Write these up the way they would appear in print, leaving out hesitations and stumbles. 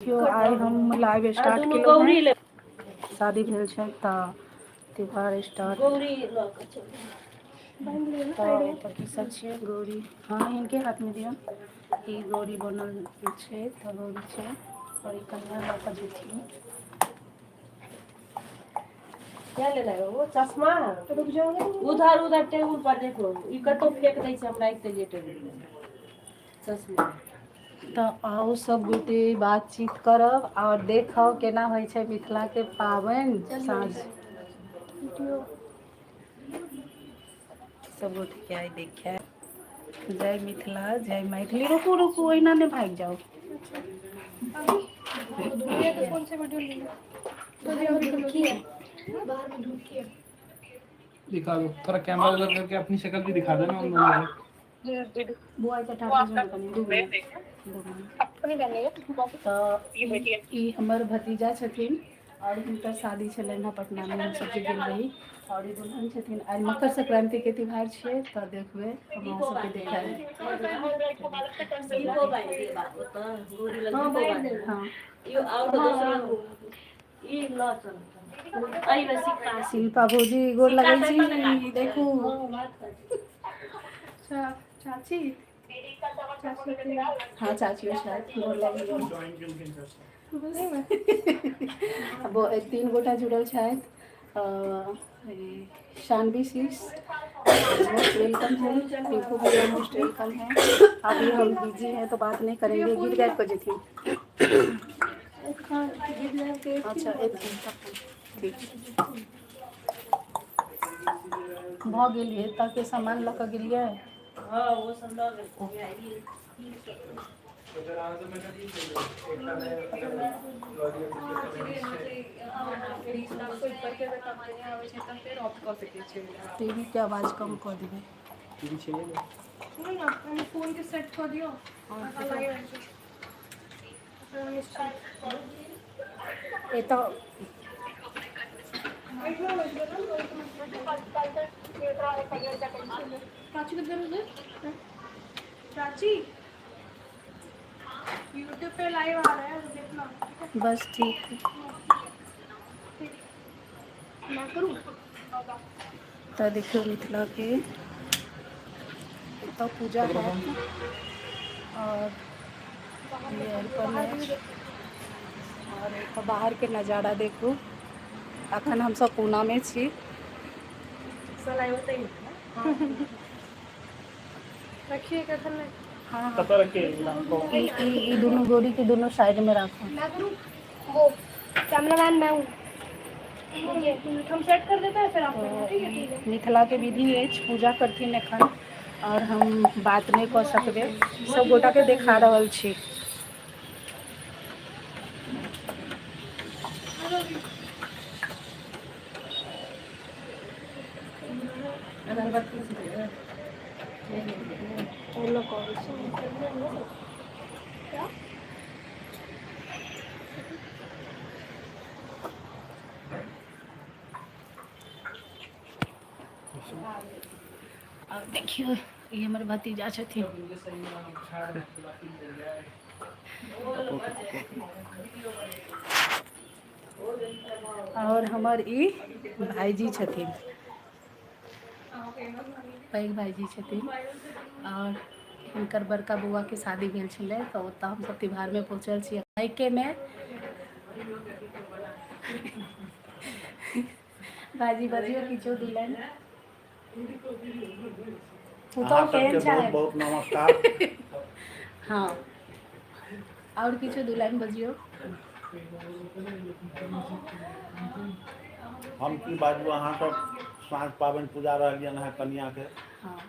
देखियो आइ हम live start केलहुँ हैं। शादी भेल छै तऽ त्यौहार स्टार्ट तऽ की सब छै गौरी। हाँ इनके हाथ में दिया ई गौरी बनल छै तऽ गौरी छै और ई कन्या लऽ कऽ जेथिन। क्या लेना है वो चश्मा रुक जाओ उधर उधर टेबुल पर देखो ई कतौ फेंक दै छै हम राखि देलियै टेबुल चश्मा। तऽ आउ सब गोटे बातचीत करब और देखब केना होइ छै मिथिला के पाबनि साँझ सब गोटे के आइ देखाएब। जय मिथिला जय मैथिली। रुकू रुकू ओहिना नहि भागि जाउ। कौन से वीडियो बाहर में ढूंढ दिखा दो थोड़ा कैमरा उधर करके अपनी शक्ल भी दिखा देना उन दोनों को। बुआई का ठाकुर ई हमर भतीजा छथिन और हुनकर शादी छलनि हँ पटना में हम सब गेल रही और ई दुल्हन छथिन। आइ मकर संक्रांति के त्यौहार छियै तऽ देखबै हमरा सबके देखाएब। शिल्पा भौजी गोर लगै छी। देखू चाची हाँ चाची गोर लगियौ। तीन गोटा जुड़ल छथि। शानवी सिक्स मोस्ट वेलकम है। पिंकू भैया मोस्ट वेलकम है। अभी हम बिजी हैं तो बात नहीं करेंगे। गीत गायब कर जेथिन। अच्छा ठीक भऽ गेलियै एतऽ के सामान लऽ कऽ गेलियै। हाँ वो सब लऽ गेलियै। टीवी के आवाज कम कऽ देबै। फोन के सेट कऽ दियौ। एतऽ चाची यूट्यूब पे लाइव आ रहा है देखना। बस ठीक है मैं करूँ तऽ देखियौ मिथिला के एतऽ पूजा हैत और ये अरिपन अछि और एतऽ बाहर के नजारा देखू। अखन हम सब पूना में छी। रखिए कखन नहीं। हाँ हाँ ई दोनों गोरी के दोनों साइड में रखो। मैं करूँ वो कैमरामैन मैं हूँ। हम सेट कर देते हैं फिर आप मिथिला के विधि अछि पूजा करथिन एखन और हम बात नहीं कऽ सकबै। सब गोटा के देखा रहल छी। और देखियो ये हमर भतीजा छथिन। और हमर ई भाईजी छथिन। पैघ भाईजी छथिन और हिनकर बड़का बौआ के शादी भेल छलै तऽ ओतऽ हमसब त्यौहार में पहुँचल छी। मायके में भाईजी बजियो किछो दू लाइन। अहाँ सबके बहुत बहुत नमस्कार। हाँ और किछो दू लाइन बजियौ। हम की बाजू अहाँ सब साँझ पाबनि पूजा रहलियनि अहाँ कनिया के। हाँ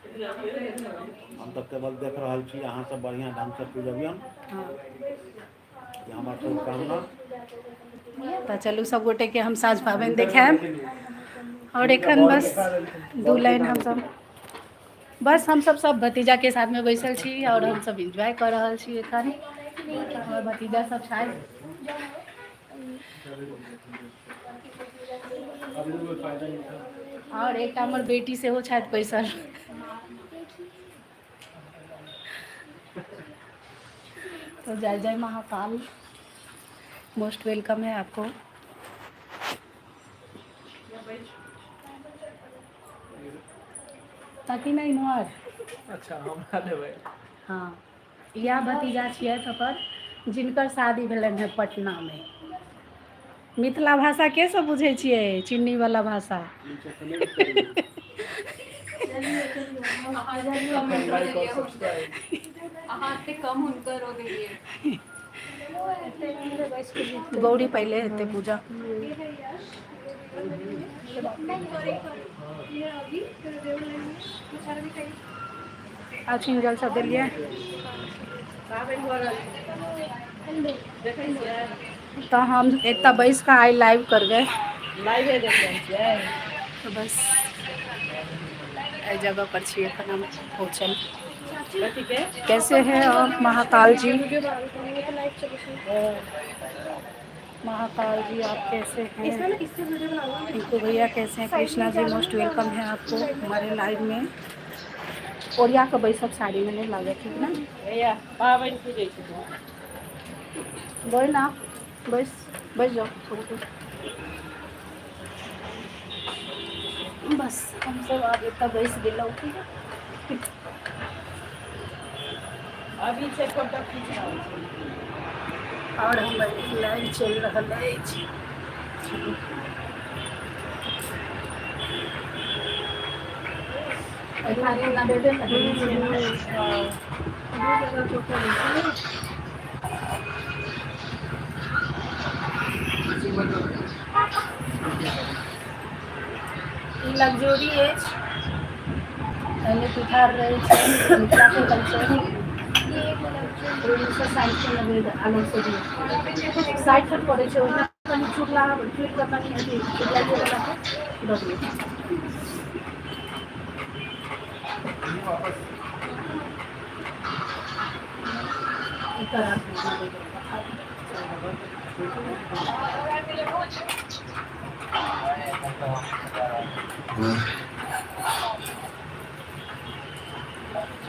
हम तऽ केवल देख रहल छी अहाँ सब बढ़िआँ ढंग से पूजबियन। हमर शुभकामना। तऽ चलू सब गोटे के हम साँझ पाबनि देखाएब और एखन बस दू लाइन हम सब भतीजा के साथ में बैसल छी और हम सब एंजॉय कर रहल छी एखन। हमर भतीजा सब छथि। और एकटा हमर बेटी सेहो छथि बैसल। तो जय जय महाकाल, मोस्ट वेलकम है आपको। ताकि नहीं नोर अच्छा हमरा देबै। हाँ, यह भतीजा छियै तकर जिनकर शादी भेलनि है पटना में। मिथिला भाषा के सब बुझे छियै? चीनी वाला भाषा। गौरी पहले हेते पूजा। आछिन जल सब दिलिए। तो हम एक बैस का आई लाइव कर गए। तो बस जगह पर छे हम पहुँचल। कैसे हैं और महाकाल जी? महाकाल जी आप कैसे हैं? टिंकू भैया कैसे हैं? कृष्णा जी मोस्ट वेलकम है आपको हमारे लाइव में। और यहाँ का भाई सब साड़ी में नहीं लगे ठीक ना? बोल ना बस बस जाओ बस हम सब आगे तक बैस गेलो। अभी से फोटो खींचना और हम लाइव चल रहा है। लग्जरी एज पहले पिठार रहे थे मिथिला के कल्चर 1960 के अलग से भी 60 पड़े छे ओना कनी चुगला फिर का कनी अथी चुगला जे वाला है दो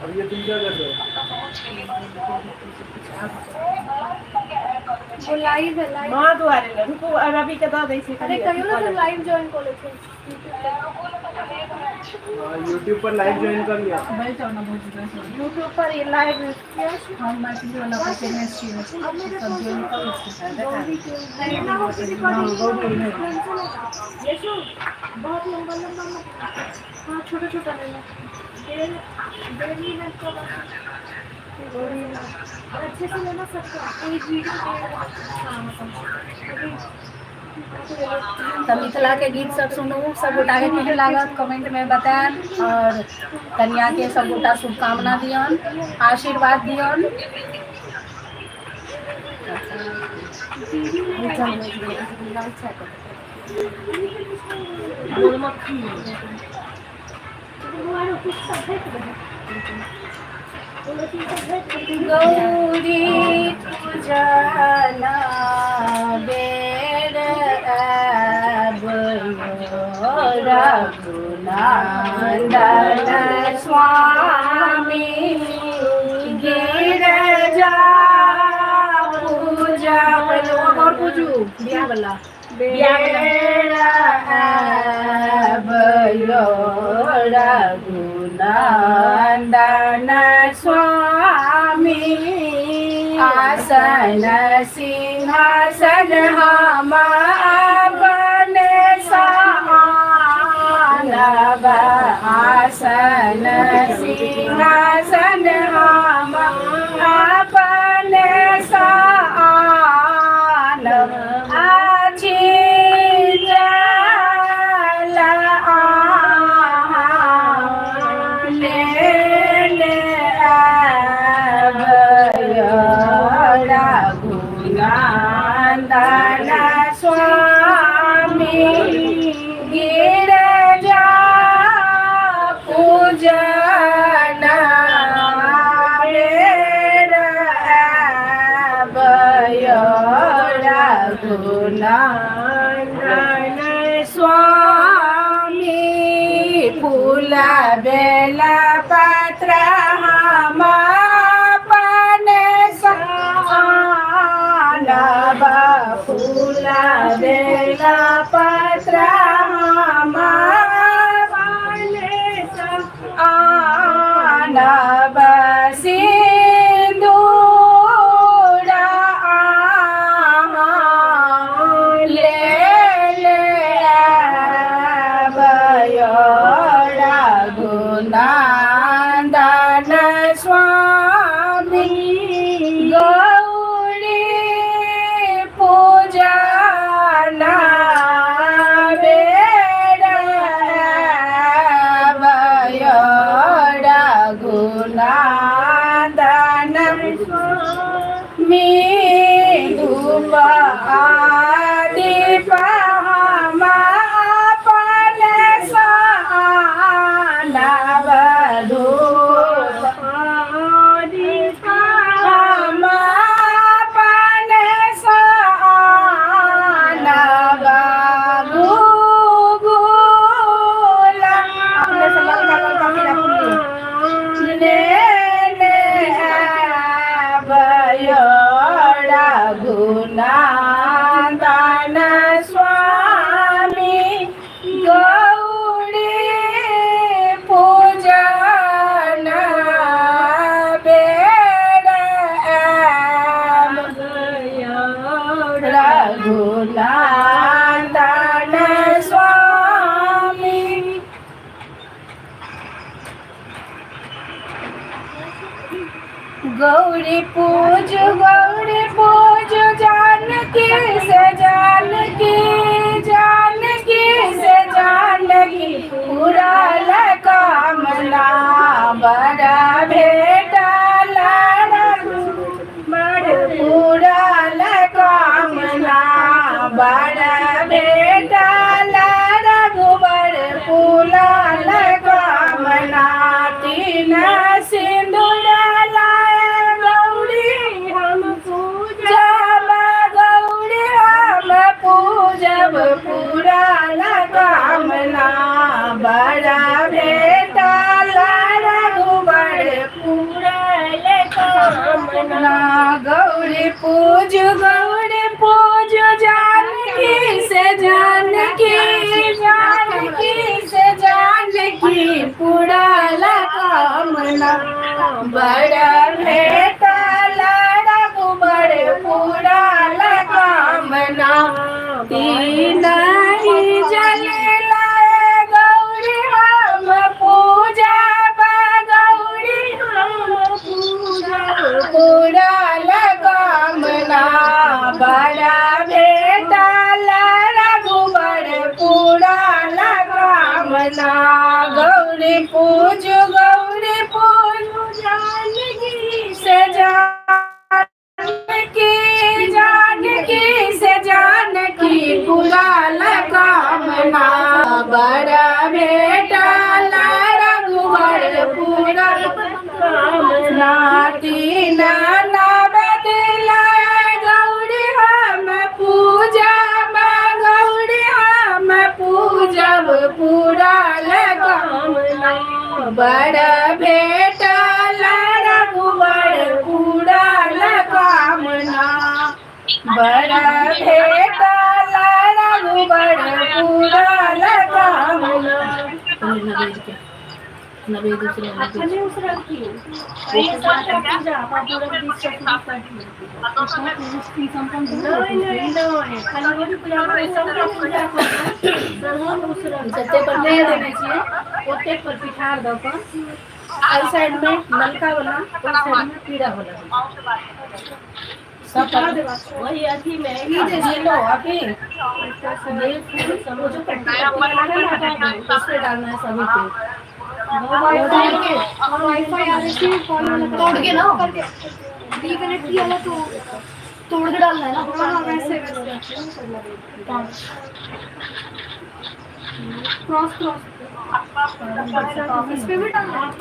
अब ये तुम क्या कर रहे हो? वो लाइव है लाइव मां द्वारे ले रुको अभी के दा दै छी। अरे कहियो ना तो लाइव ज्वाइन कर लेते हैं। YouTube पर लाइव ज्वाइन कर लिया। बैठ जाओ ना बहुत यूट्यूब पर ये लाइव हम मैथिली वाला का चैनल छी सब ज्वाइन कर यशु बहुत लंबा लंबा हाँ छोटा छोटा लेना अच्छे से लेना सबका एक वीडियो तो मिथिला के गीत सब सुनू सब गोटा के केहन लागत कमेंट में बताएं और कन्या के सब गोटा शुभकामना दियन आशीर्वाद दियन। गौरी पूजना बेर रघुनंदन स्वामी गिरजा पूजा और पूजू बिया वाला रघुनंदन स्वामी आसन सिंहासन हम अपने सानब आसन सिंहासन हम अपने सानब आछि जल ले रघुनंदन स्वामी गिरजा पूजन रघुनंदन स्वामी फूल बेला पत्र हम अपने फूला बेला पत्रा माने आना बसिंदूरा ले ले बयोड़ा गुनांदन स्वामी गौरी पूजना बेड़ा बयोड़ा गुनांदन स्वामी धूप दीप गुनांदन स्वामी गौरी पूजन बेड़ा गुनांदन स्वामी गौरी पूज जानकी से जानकी पूरा कामना बड़ा भेटा पूरा कामना बड़ा भेटा रघुबर पूरा कामना तीन सिंदूर पूजब पूरा कामना बड़ा भेटा रघुबर पूरा कामना गौरी पूज जानकी से जानकी पूरा कामना बड़ा भेटा रघुबर पूरा कामना तीन ही जल लाए गौरी हम पूजा गौरी हम पूजा पूरा कामना बड़ा भेटा रघुबर पूरा कामना गौरी पूज जानकी से जानकी पूरा कामना बड़ा भेटा रघुबर पूरा कामना तीन नवद गौरी हम पूजा गौरी हम पूजब पूरा कामना बड़ा भेटा रघुबर पूरा कामना बड़ा भेटा रघुबर पूरा कामना पर पिठार दो साइड में नलका वाला साइड में पीड़ा वाला सब वही अथी में लो अभी समझो उससे डालना है सभी पे वाईफाई आ रही थी तोड़ के ना डिकनेक्ट किया ना तो तोड़ के डालना है ना वैसे क्रॉस इस पे भी डालना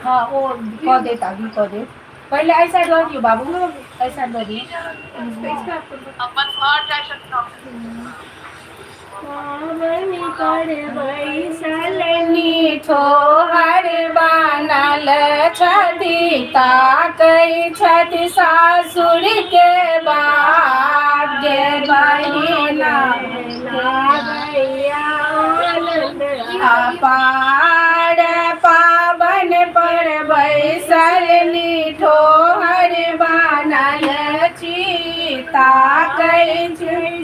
हाँ वो कह दे ताकि कह दे पहले आई साइड दो दियो बाबू आई साइड दो दियो अपन और जा सकता हूं पावनी कर बैसलनी ठोहर बनल छदी ताकई छति सासुर के बाट गे बहिना अपार पावन पर बैसल निठोहर बनल चीता कई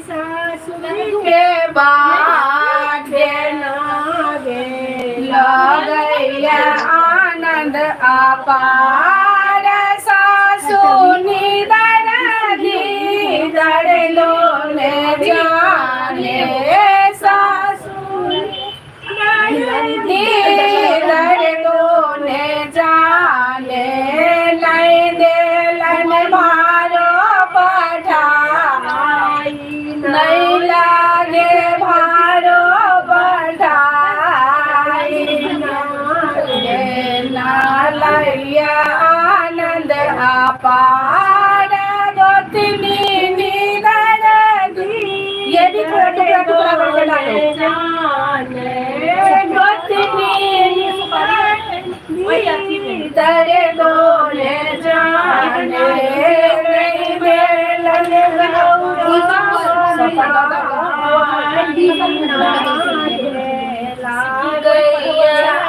सासुर के बाट लगैया आनंद अपार सासु निदर धीदर लोले जाने सासु धीदर लोले जाने नहीं देलन भारो पठाई नहीं लागे भारो नालैया आनंद अपार गोतनी निदर ये भी थोड़ा टुकड़ा टुकड़ा करके डालो गोतनी निदर डोले जाने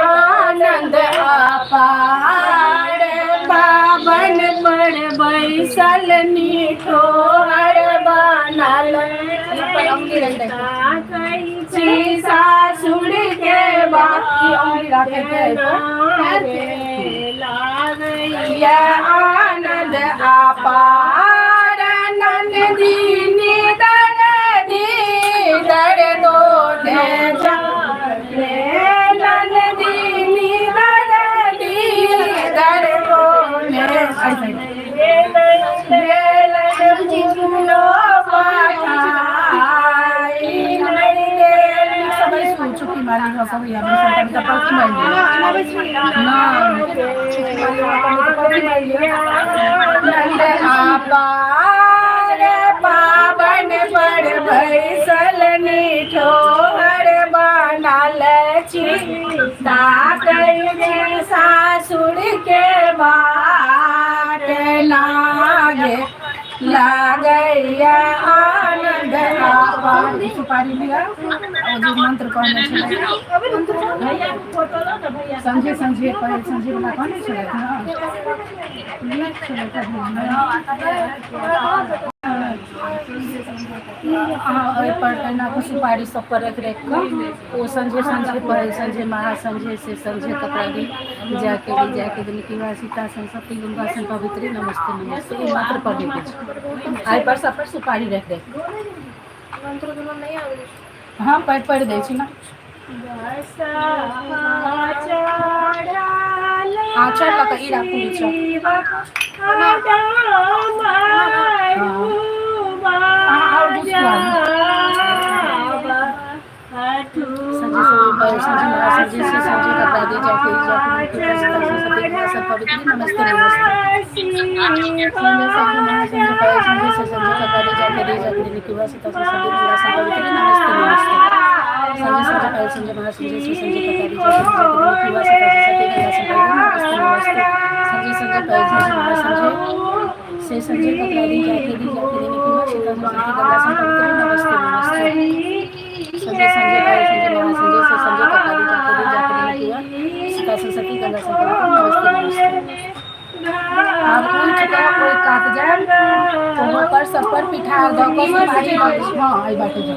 आनंद अपार पावन पर बैसल निठोहर बनल सासुर के बाकी आनंद अपार नंदिनी दर दर दोले जाने नंदिनी दर दोले चुकी माली पावन पर बैसल निठोहर बनल चीता कई सासुर के बाट लागे लागैया आनंद अपार सुपारी लिया और जो मंत्र कहने समझे समझे पढ़े समझे वाला कहने चले पर सुपारी सब पर रख रख वो संजय संजय पढ़े संजय महासंजय से संजय कपड़ा दी जाके दिन की सीता संसती गंगा सन पवित्री नमस्ते नमस्ते ये मात्र पढ़े कुछ आई पर सब पर सुपारी रख दे हाँ पढ़ दे ना आचार का ई राखू से संजय कपड़ा दी जाके देने की गंगा संपवित्री नमस्ते नमस्ते संजय संजय महासंजय से संजय कपड़ा दी जाके देने की सीता सरस्वती गंगा संपवित्री नमस्ते नमस्ते आप कोई छटा कोई काट जाए तो पर सब पर पिठा दो को सुपारी हां आई बात जा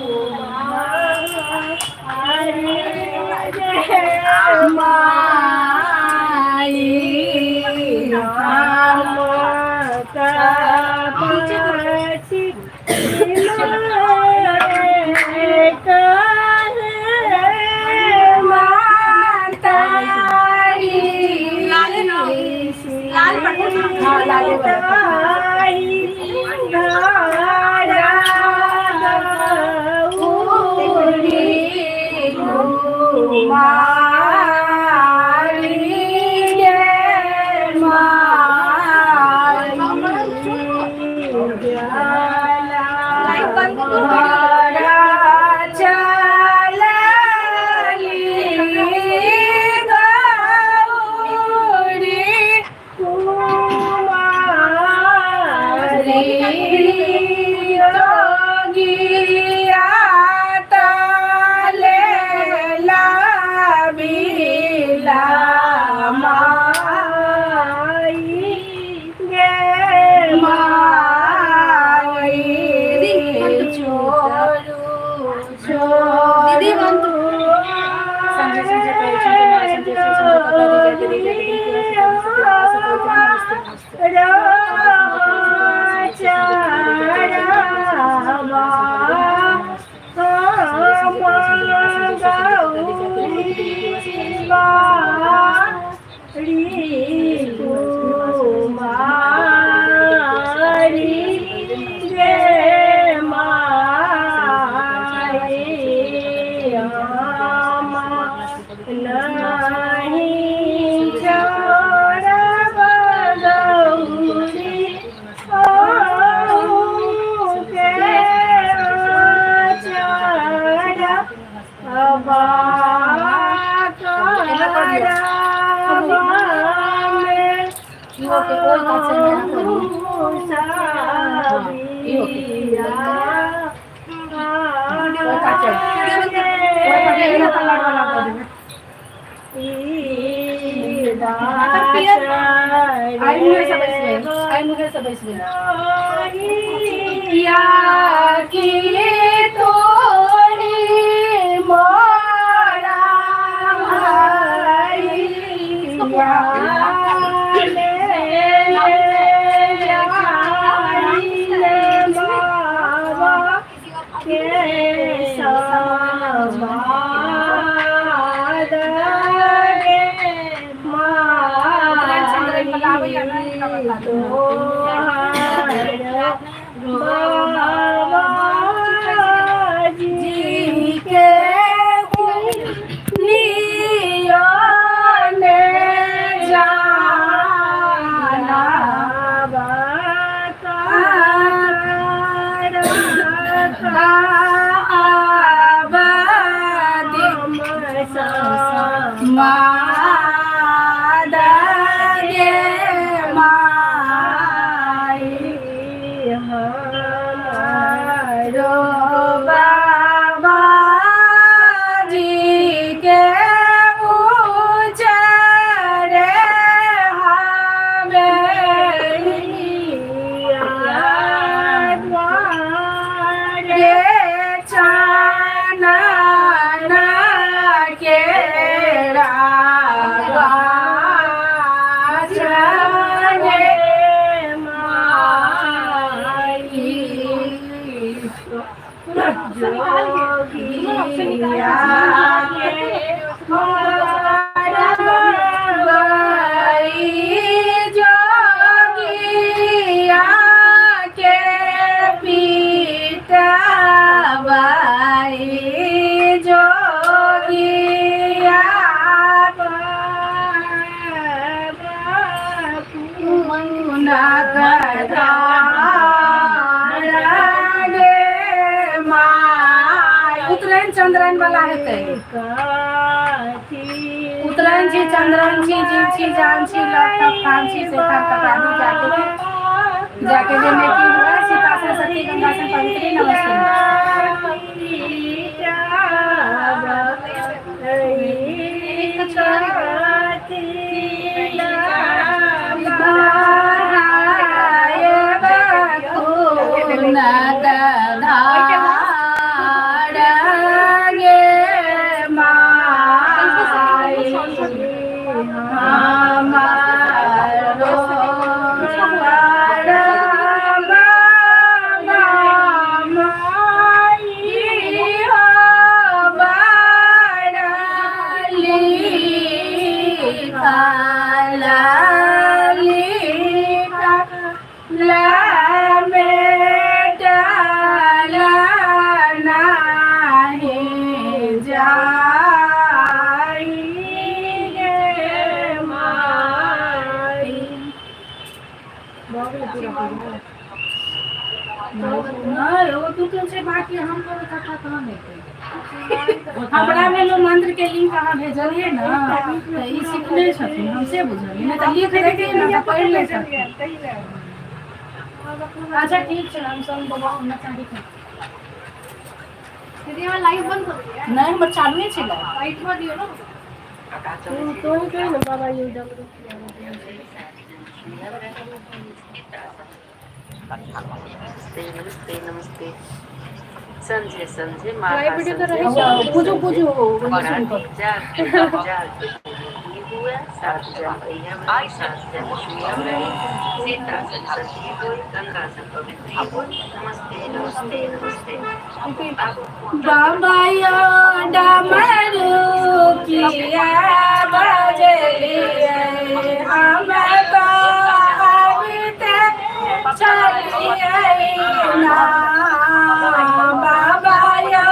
उतरायण चंद्रायण वाला है उतरायण जी चंद्रायण जी जी जान छी लखन खान छी से तक आदि जाके जे में की हुआ सीता से सती गंगा से पवित्र नमस्ते हमरा में लोग मंत्र के लिंक कहाँ भेजलिए ना तो ई सीखले छथिन हमसे बुझलिए नहीं तो लिख देते ना पढ़ ले छथिन। अच्छा ठीक है हम सब बाबा हम चाही दीदी हम लाइव बंद कर दिया नहीं हम चालू ही छला लाइट में दियो ना तो ही कह ना बाबा ये डाल नमस्ते नमस्ते समझे समझे पूजो पूजो हुआ सात जन भैया भाई, सात जन छुआ रहे, सीता संसदी होई, गंगा संपवित्री होई, नमस्ते नमस्ते नमस्ते। बाबा यो डमरू किया बजलिए हम तो अबते चलिए ना। बाबा यो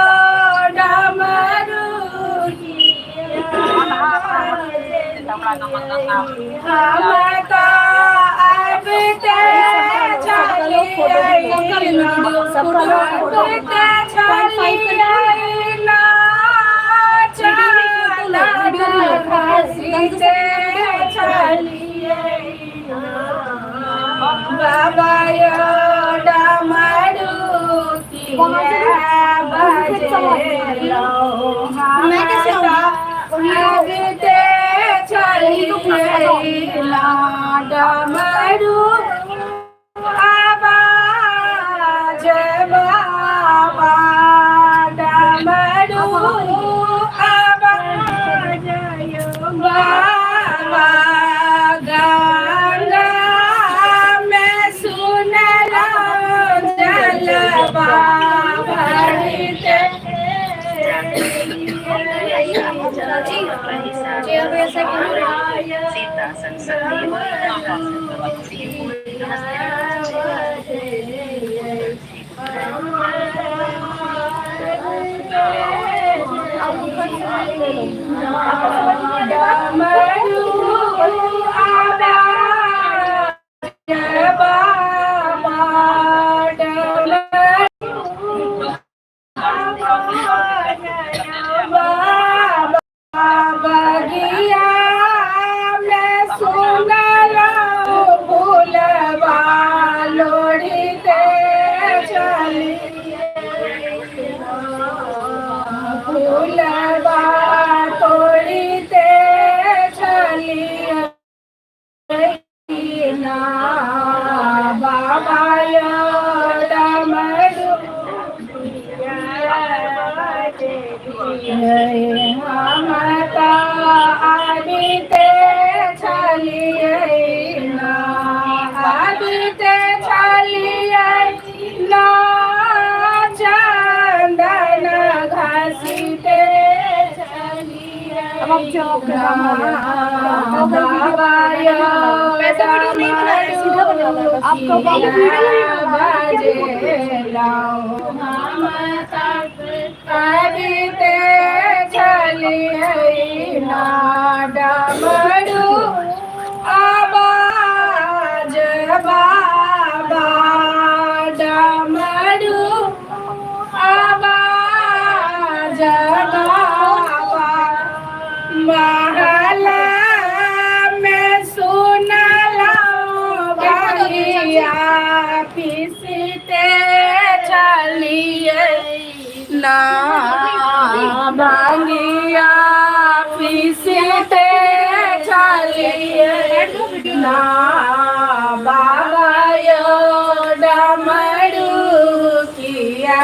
डमरू किया बजलिए हम तो अबते चलिए ना। बाबा यो डमरू किया बजलो अबते चलिए ना। डमरू आवाज बाबा डमरू आवाज बाबा गंगा में सुनला जलवा भरते। सीता संसदी होई, गंगा संपवित्री होई, नमस्ते बाबा यो डमरू हम तो अबते चलिए ना। अबते चलिए ना। चंदन घसीटे चलिए बाबा यो आपको बजलो हम अबते चलिए ना। डमरू आवाज बाबा डमरू आवाज बाबा महला में सुनला बलिया पीसते चलिए ना। भांगिया पीसते चलिए ना। बाबा यो डमरू किया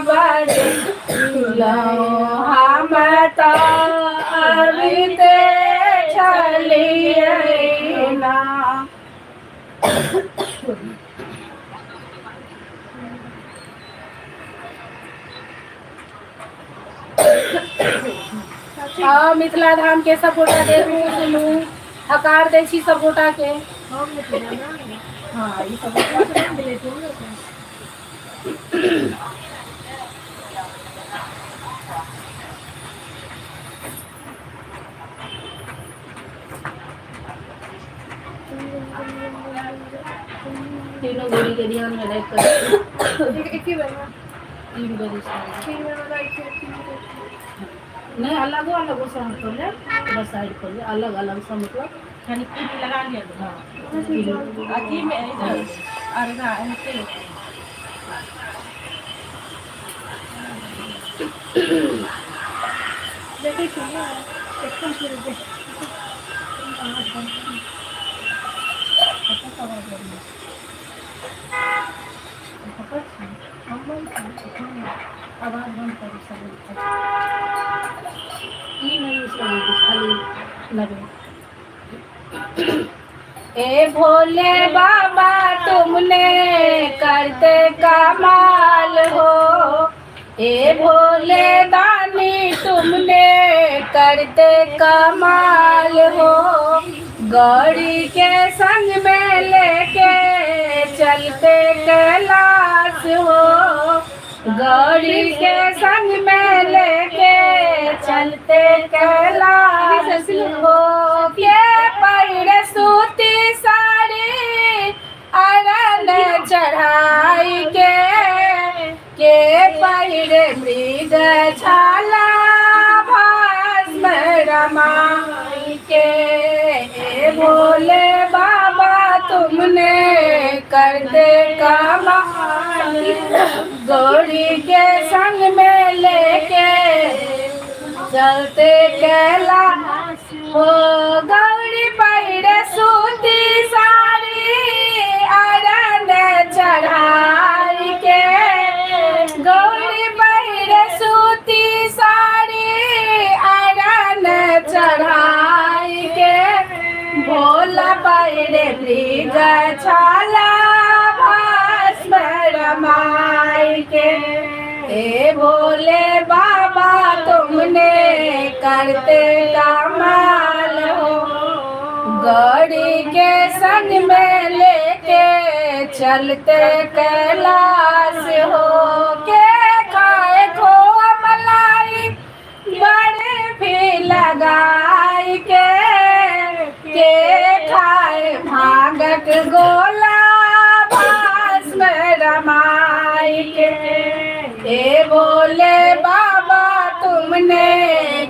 बजलो हम तो अबते चलिए ना। मिथिला धाम के सब गोटा देखू सुनू हकार दै छी सब गोटा के। हाँ ई सब तीनों गोली के ध्यान में रख कर एक ही बार तीन गोली नहीं अलग अलग से हम कर ले बस साइड कर ले अलग अलग से मतलब यानी कुछ लगा लिया। हाँ अथी में अरे ना ऐसे देखिए सुनिए एकदम शुरू से आवाज बंद करो सब नहीं खाली लगे ए भोले बाबा तुमने करते कमाल हो, ए भोले दानी तुमने करते कमाल हो, गौरी के संग में लेके चलते कैलाश हो, गौरी के संग में लेके चलते कैलाश हो, के पैर सूती साड़ी अरन चढ़ाई के पैर मृग छाला भस्म रमाई के, ए भोले बाबा तुमने कर दे कमाल, गौरी के संग में लेके चलते कैलाश हो, गौरी पैर सूती साड़ी अरन चढ़ाई के, गौरी पैर सूती साड़ी अरन चढ़ाई के, भोला पैर मृग छाला भस्म रमाई के, ए भोले बाबा तुमने करते कमाल हो, गौरी के संग में लेके चलते कैलाश हो, के खाए खोआ मलाई बड़े भी लगाई के खाए भांगक गोला भस्म रमाई के, ए भोले बाबा तुमने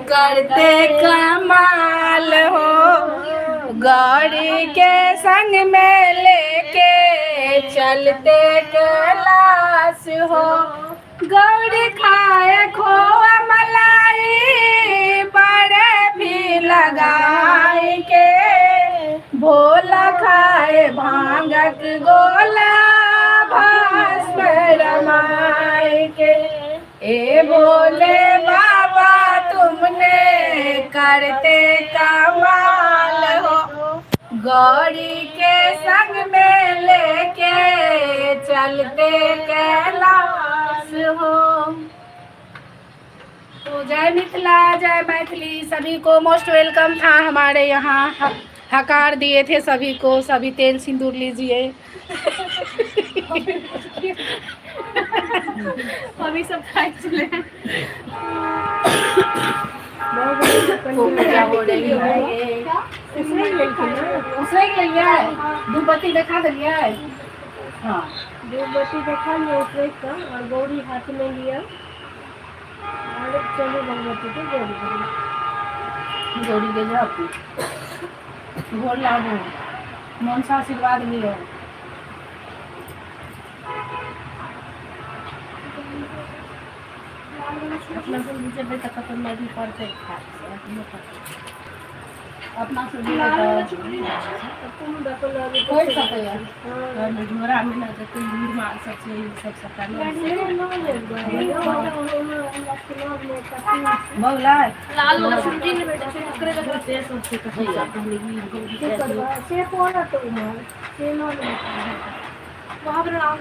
करते कमाल हो, गौरी के संग में लेके चलते कैलाश हो, गौरी खाए खोआ मलाई बड़े भी लगाई के, भोला खाए भांगक गोला भस्म रमाई के, ए भोले बाबा तुमने करते कमाल हो, गौरी के संग में लेके चलते कैलाश हो। तो जय मिथिला, जय मैथिली, सभी को मोस्ट वेलकम था हमारे यहाँ। हकार दिए थे सभी को, सभी तेल सिंदूर लीजिए। अभी सब खाए चले क्या हो रही है? उसने के लिए धूपबत्ती दिखा दिलिए। हाँ, धूपबत्ती देखा लिया उसने का, और गौरी हाथ में लिया, और चलो भगवती के गौरी के जाती भोर लागू मन से आशीर्वाद लियो। अपना से नीचे बैठा खत्म में भी पड़ते था, अपना से तुम देखो लगे कोई सके है झोरा में ना तो भीड़ मार सबसे सब सकता बगला लाल वाला छुट्टी ने बेटा से करे तो से सबसे कहीं से कौन है तो मार से नो वहां पर नाम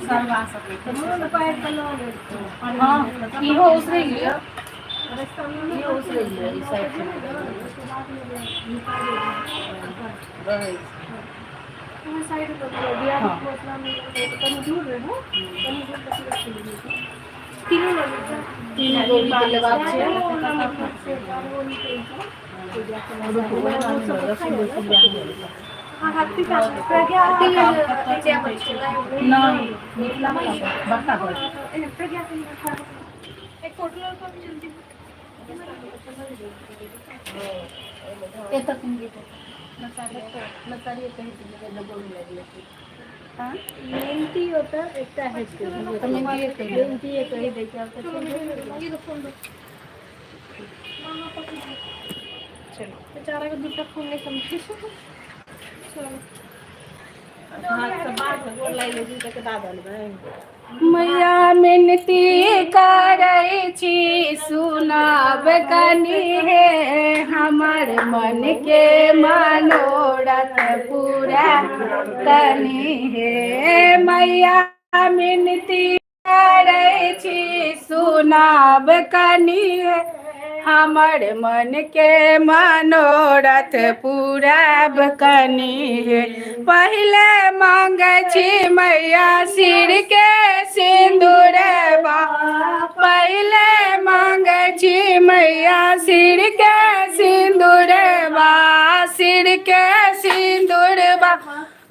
सरवा सकते तो पैर बना ले। हाँ इहो उसरे लियो, ये उसरे लियो इस साइड से रहे। साइड पर दिया प्रोग्राम कहीं दूर है ना, कहीं दूर तक तीनों लोग तीन गोली के लेबाक छै हाथी का प्रज्ञा प्रज्ञा नहीं मिथिला में बड़का घर प्रज्ञा एक फोटो लो जल्दी ए तक नसारी कहीं लगोली लगी हां मेहनती होता एकटा है तो मेहनती है कहीं देखिए आपको ये तो फोन दो चलो बेचारा का दूसरा फोन नहीं समझे चलो हाथ से बात बोल लाई ले जी के दादा ले मैया मिनती करै छी सुनाब कनी हे हमर मन के मनोरथ पूरा कनी हे मैया मिनती करै छी सुनाब कनी हे हमर मन के मनोरथ पूराब कनी हे पहिले मांगै छी मैया सिर के सिंदूर बा पहिले मांगै छी मैया सिर के सिंदूर बा सिर के सिंदूर बा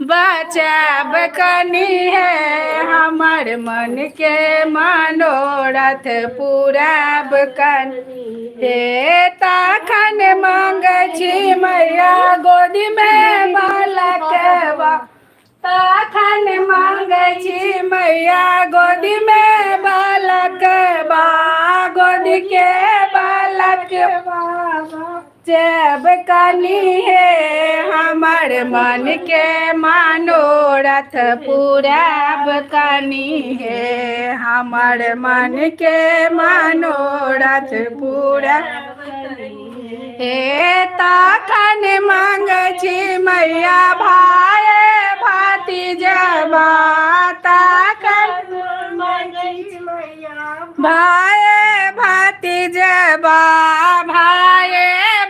बचाब कनी है हमर मन के मनोरथ पूराब कनी हे तखन मांगै छी मैया गोदी में बालक बा तखन मांगै छी मैया गोदी में बालक बा गोदी के बालक बा जब कनी हे हमर मन के मनोरथ पूराब कनी हे हमर मन के मनोरथ पूरा हे तखन मांगै छी मैया भाई भतीजबा तखन मांगै छी मैया भाई भतीजबा भाई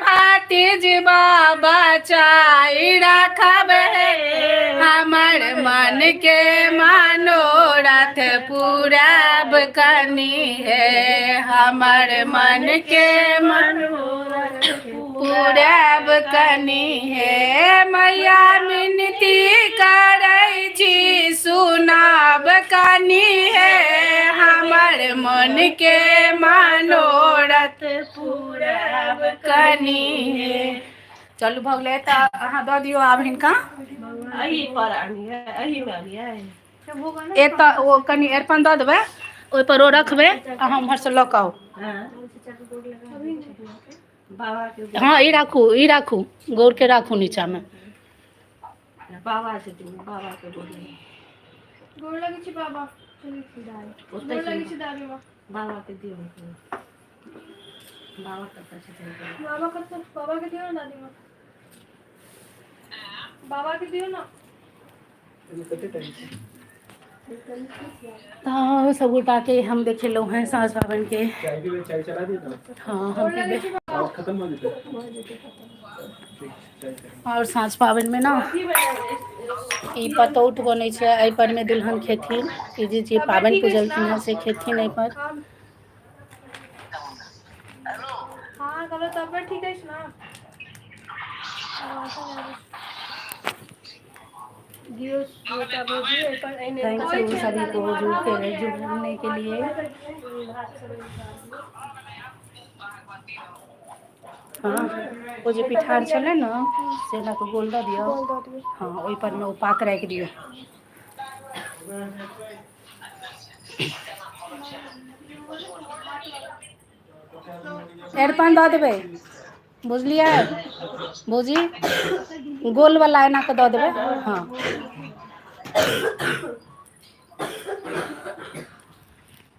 भतीजबा बचाई रखब हे हमर मन के मनोरथ पूराब कनी है हमर मन के मनोरथ पूराब कनी है मैया मिनती करै छी सुनाब कनी है हमर मन के मनोरथ पूराब कनी है चलू भगले तो अहाँ दऽ दियौ आब हिनका अही पर आनिए अही में आनिए एक तो वो कनी अरिपन दऽ देबै ओहि पर ओ रखबै अहाँ उम्हर से लऽ कऽ आउ बाबा के हाँ ई राखू गौर के राखू नीचा में बाबा से दियो बाबा के बोलिए गोड़ लगे छी बाबा गोड़ लगे छी दादी माँ बाबा के दियो बाबा करता है बाबा के दियो ना दादी माँ बाबा के दियो ना तो सब उठा के हम देखे लो हैं सास बावन के चाय चला दी हाँ हम पीबे खत्म हो जेतै और साँझ पाबनि में ना ई पतौठ बनै छै एहि पर में दुल्हन खेथिन ई जे पाबनि पूजलखिन हैं से खेथिन एहि पर हाँ गलो तबियत ठीक है ना थैंक यू सभी को जुड़ने के लिए हाँ वो जो पिठार चले ना से ना तो गोल दऽ दियो हाँ ओहि पर में ओ पाक राखि दियो अरिपन दऽ देबै बुझलियै भौजी गोल वाला एना के दऽ देबै हाँ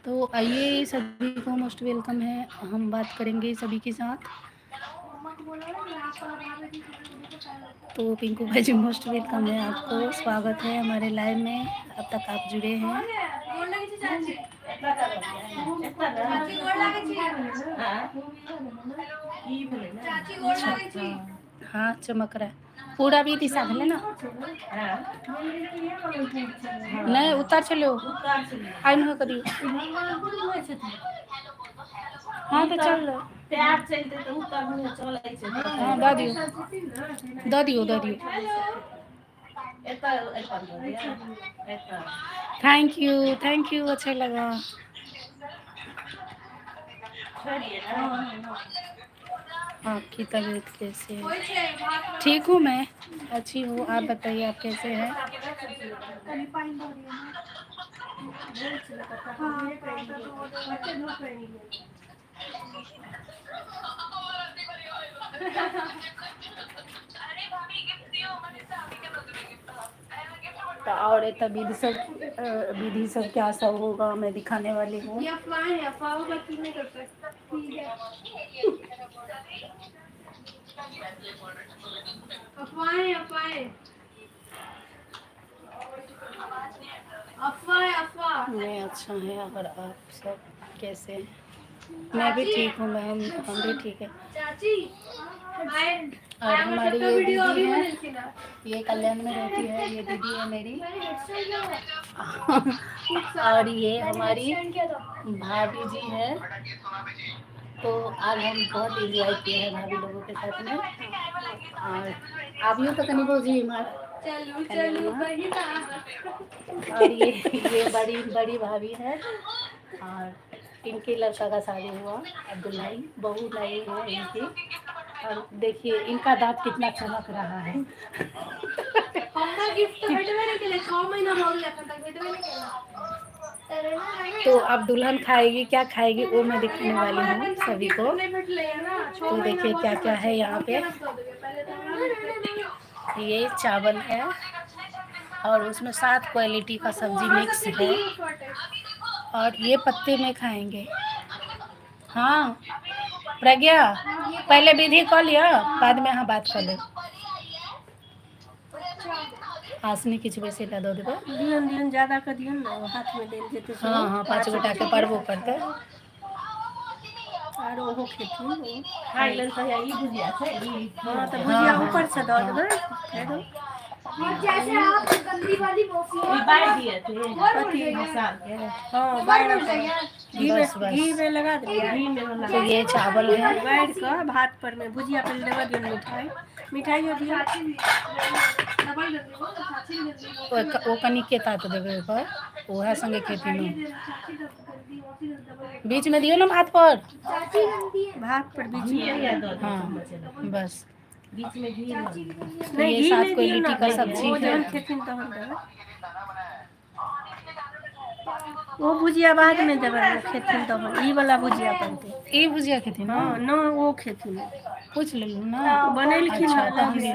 तो आइए सभी को मोस्ट वेलकम है हम बात करेंगे सभी के साथ तो पिंकू भाई जी मोस्ट वेलकम है आपको स्वागत है हमारे लाइव में अब तक आप जुड़े हैं हाँ चमक रहा है पूरा भी दिशा भेले ना नहीं उतार चलो आई न करियो हाँ तो चल प्यार चलते तो ऊपर में चले छै हाँ दऽ दियो थैंक यू अच्छा लगा आपकी तबीयत कैसे है ठीक हूँ मैं अच्छी हूँ आप बताइए आप कैसे हैं तो और एक विधि सब क्या सब होगा मैं दिखाने वाली हूँ। ये अफवाहें हैं, अफवाहों का यकीन नहीं कर सकते। ठीक है, अफवाहें अफवाहें अफवाह अफवाह। मैं अच्छा है और आप सब कैसे हैं? मैं भी ठीक हूँ मैम, हम भी ठीक है। चाची और हमारी ये वीडियो दीदी अभी है, बनी थी ना। ये कल्याण में रहती है, ये दीदी है मेरी। और ये हमारी भाभी जी है। तो आज हम बहुत इंजॉय किए हैं भाभी लोगों के साथ में। और आप यूँ तो कनी बोझी चलू चलू कहीं ना। और ये बड़ी भाभी है। और इनके लड़का का शादी हुआ, अब्दुल भाई बहू लाई है इनकी। और देखिए इनका दांत कितना चमक रहा है। हमरा गिफ्ट तो भेटबे नहीं केले, 6 महीना हो गया था तक भेटबे नहीं केला। तो अब दुल्हन खाएगी क्या खाएगी वो मैं दिखाने वाली हूँ सभी को। नहीं भेटले है ना, 6 तो महीना देखिए बाद क्या क्या है यहाँ पे। पहले तो हमरा ये चावल है और उसमें 7 क्वालिटी का सब्जी मिक्स है। और ये पत्ते में खाएंगे। हाँ प्रज्ञा पहले विधि कर लिया, बाद में हाँ बात कर ले। आसनी किछु बेसी ला दो देबे। दियन ज्यादा कर दियन ना, हाथ में देल जेते। हाँ हाँ 5 गोटा के परबो करते। और ओहो खेथिन खाइलन तो यही भुजिया छै ई। हाँ तो भुजिया ऊपर से दो देबे। दे दो। जैसे आप गंदी वाली मौसी ई बाई दिए थे कथी मसाल के। हाँ बाहर घी में लगा दे। घी में वाला तो ये चावल है। बाहर का भात पर में भुजिया पे देबे दियन मिठाई दिया। डबल कर दो, चाची ने कर दी। वो कनी के तात देबे ओकर, ओहे संगे खेती में बीच में दियो ना भात पर। चाची गंदी है। भात पर बीच घी में। या दो दो हाँ चम्मच बस। बीच में घी तो ये 7 क्वालिटी का सब्जी वो है। जहन खेथिन तहन देबे। वो भुजिया बाद में देबे खेथिन तहन। ई वाला भुजिया बनते। ई भुजिया खेती ना। हाँ न वो खेथिन पूछ लेलू ना। बनेलखिन अच्छा, ना तहन ले।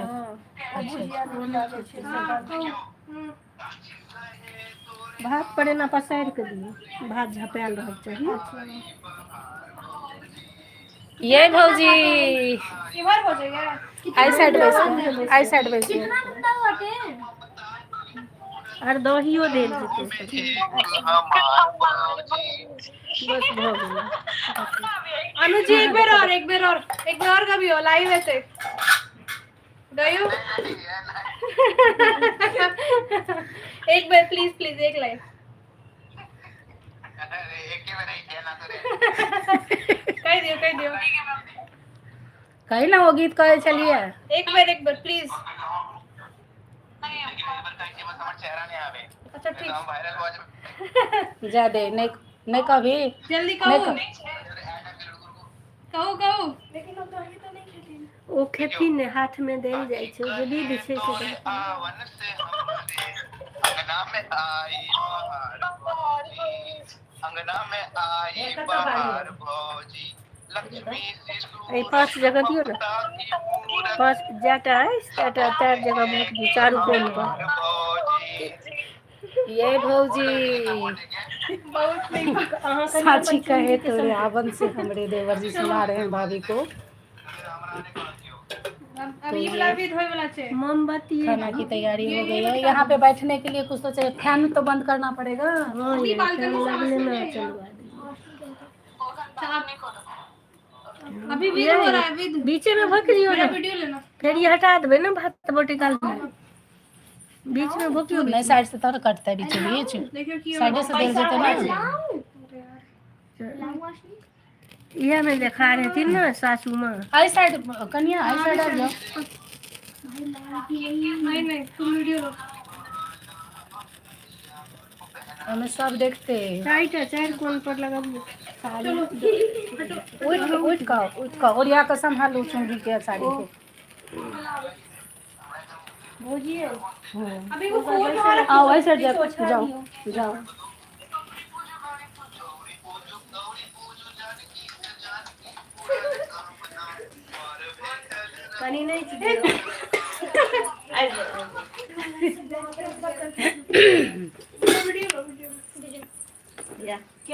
भात पर एना पसार के दिए, भात झपेल रह चाहिए। ये भौजी इधर हो जाएगा। आई साइड बैठ, आई साइड बैठ। कितना ठंडा बाटे। और दहियो देल जेते। बस भऽ गेलै। अनुज जी एक बेर और का भी हो लाइव है से गयो। एक बार प्लीज एक लाइन। कह दियो कहीं ना वो गीत कहे चलिए। एक बार प्लीज। अच्छा ठीक जा दे नहीं कभी जल्दी नहीं कहो। लेकिन अब दही तो नहीं खेती। ओ खेथिन ने हाथ में देल जाइ छै, जे विध छै से। अंगना में आई बाहर भौजी लक्ष्मी 5 जगह दियो ना। 5 जाटा है, 4 जगह बहुत दियो, 4 कोन पर। ये भौजी बहुत नहीं। अहाँ साची कहे तो रावण से हमरे देवर जी सुना रहे हैं भाभी को। अब ये वाला भी धोए वाला है। मोमबत्ती खाना की तैयारी हो गई है। यहाँ पे बैठने के लिए कुछ तो चाहिए। फैन तो बंद करना पड़ेगा। हाँ ये लगने में चलवा दे। अभी वीडियो हो रहा है। वीडियो बीचे में भोक दियो ना, वीडियो लेना। फिर ये हटा देबे ना भात बोटी डाल में। बीच में भोकियो नहीं साइड से तो कटता है बीच देखियो कि साइड से देल जेते ना। ये में देखा रहे थी ना सासू माँ। आई साइड कन्या आई साइड आ जाओ। नहीं तुम वीडियो लो। हमें सब देखते हैं। टाइट है, 4 कोन पर लगा दियो। उठ का और यहाँ का संभालो चुंगी के साड़ी को। भोजिए अभी वो फोन वाला आओ आई साइड जाओ। पानी नहीं चाहिए।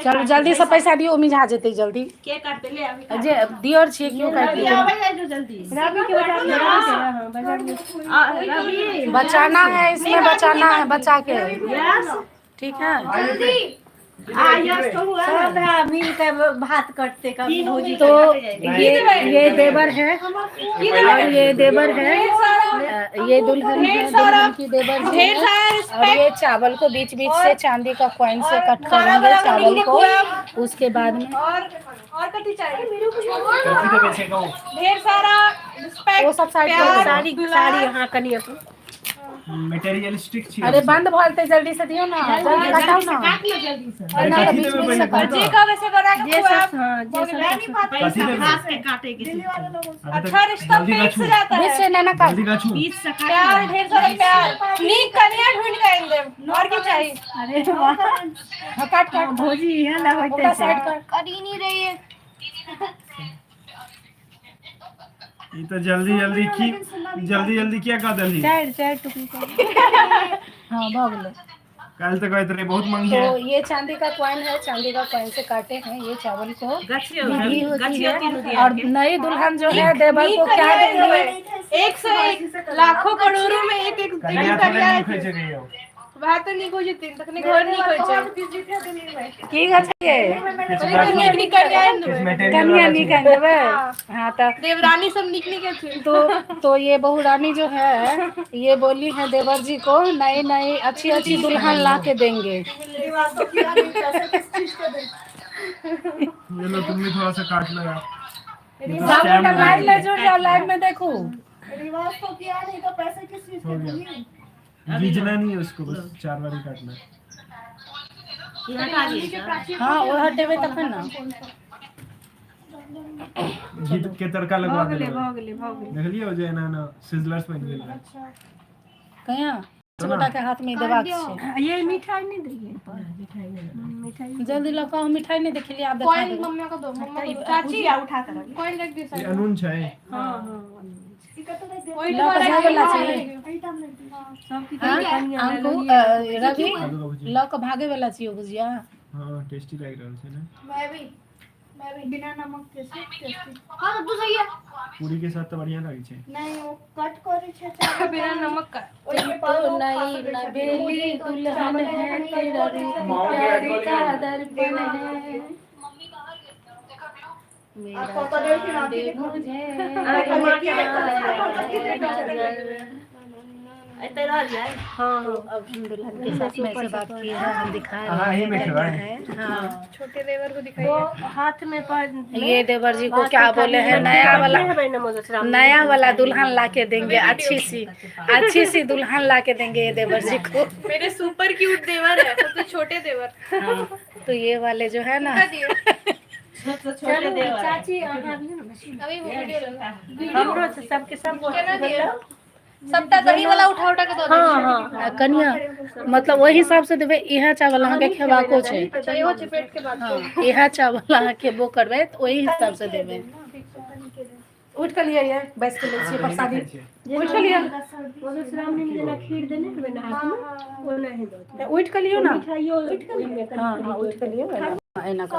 चलो जल्दी से पैसा दियो, मिझा जेतै जल्दी। केक काटते ले अभी जे दियर छियै क्यों काट अभी दियो? आवे जाए जल्दी रवि के बाजार में, हाँ बाजार में। रवि बचाना है, इसमें बचाना है बचा के, यस ठीक है। यस तो हुआ सब है मिल के भात कटते का भोजी। तो ये देवर है और ये देवर है, ये दुल्हन है, दुल्हन की देवर जी है। और ये चावल को बीच बीच से चांदी का कॉइन से कट करेंगे चावल को, उसके बाद में और कटी चाहिए कैसे के पैसे का ढेर सारा रिस्पेक्ट। वो सब साइड कर साड़ी साड़ी यहाँ कनिया को मटेरियलिस्टिक चीज। अरे बंद भरते जल्दी से दियो ना, जल्दी कटाओ ना। काट लो जल्दी से और ना बीच बीच से काट। जे का वैसे बना के ये खुआ। सब हाँ ये सब पैसा खास के काटे के अच्छा रिश्ता पेट से जाता बीच है, से ना काट। जल्दी गाछू। बीच से काट प्यार ढेर सारा प्यार। नीक कन्या ढूंढ के आइन देम, और क्या चाहिए? अरे वाह हाँ, काट काट भोजी है ना ओकरा साइड कर। कर ही नहीं रही है। ये तो जल्दी जल्दी क्या कर दली चार टुकड़ी हाँ भाग लो। कल तक कहते रहे बहुत महंगी तो है। ये चांदी का कॉइन है, चांदी का कॉइन से काटे हैं ये चावल को। विधि होती गछियो है। और नई दुल्हन जो है देवर को क्या देंगे? 101 लाखों करोड़ों में एक एक कन्या थोड़े नहीं खर्च गई हो। बात तो नहीं कोई तीन तक नहीं घर नहीं कोई चाहिए। की गछिए कन्या नहीं कन्या कन्या नहीं कह देवे। हाँ तो देवरानी सब निकली के थी। तो ये बहुरानी जो है ये बोली है देवर जी को नई नई अच्छी अच्छी दुल्हन ला के देंगे। ये लो तुम भी थोड़ा सा काट लो यार। लाइव में जुड़ जाओ, लाइव में देखो। रिवाज तो किया नहीं तो पैसे किस चीज हो गया। बीजना नहीं है उसको, बस 4 बार ही काटना है। हाँ वो हटेवे तब ना। घी के तड़का लगवा दे। देख लियो जे ना सिजलर्स बन गेल। कहाँ छोटा के हाथ में देबाक छै। ये मिठाई नहीं देंगे जल्दी लगाओ, मिठाई नहीं देखिए आप दिखा कॉइन देबो। मम्मी को दो, मम्मा को चाची उठा कर कॉइन रख दे ये सर। अनून छै। हाँ वही लौक तुम्हारा भागे वाला चाहिए। सबकी हाँ, हमको रवि आलू का भुजिया। लौक भागे वाला चाहिए भुजिया। हां टेस्टी लग रहल छै ना। मैं भी बिना नमक के टेस्टी। हां तो सही है। पूरी के साथ तो बढ़िया लगे छै। नहीं वो कट करे छे बिना नमक का। तो नई नवेली दुल्हन है तेरा रूप प्यारी का दर्पण है। मेरा चाँद मुझे हाँ अब हम दुल्हन के साथ में से बात की है, हम दिखा हाँ, रहे यही में खिलाए। हैं। हाँ छोटे देवर को दिखाइए। वो हाथ में पर ये देवर जी को क्या बोले हैं, नया वाला दुल्हन ला के देंगे, अच्छी सी दुल्हन ला के देंगे ये देवर जी को। मेरे सुपर क्यूट देवर है, सबसे छोटे देवर। हाँ तो ये वाले जो है ना छोटे देवर चाची अभी वीडियो लगा। हमरो से सबके सब सबटा दही वाला उठा के दो। हाँ कनिया मतलब वही हिसाब से देवे। इहा चावल अहाँ के खेबाको छै। एगो चपेट के बाद हाँ इहा चावल अहाँ खेबो करबै तो वही हिसाब से देवे। उठ के लिए ये बैस के लिए प्रसादी उठ के लिए मधुश्रावणी में देना खीर देने के बिना हाथ में वो नहीं दो उठ के लियो ना। मिठाइयो उठ के हाँ हाँ उठ के लियो ऐना का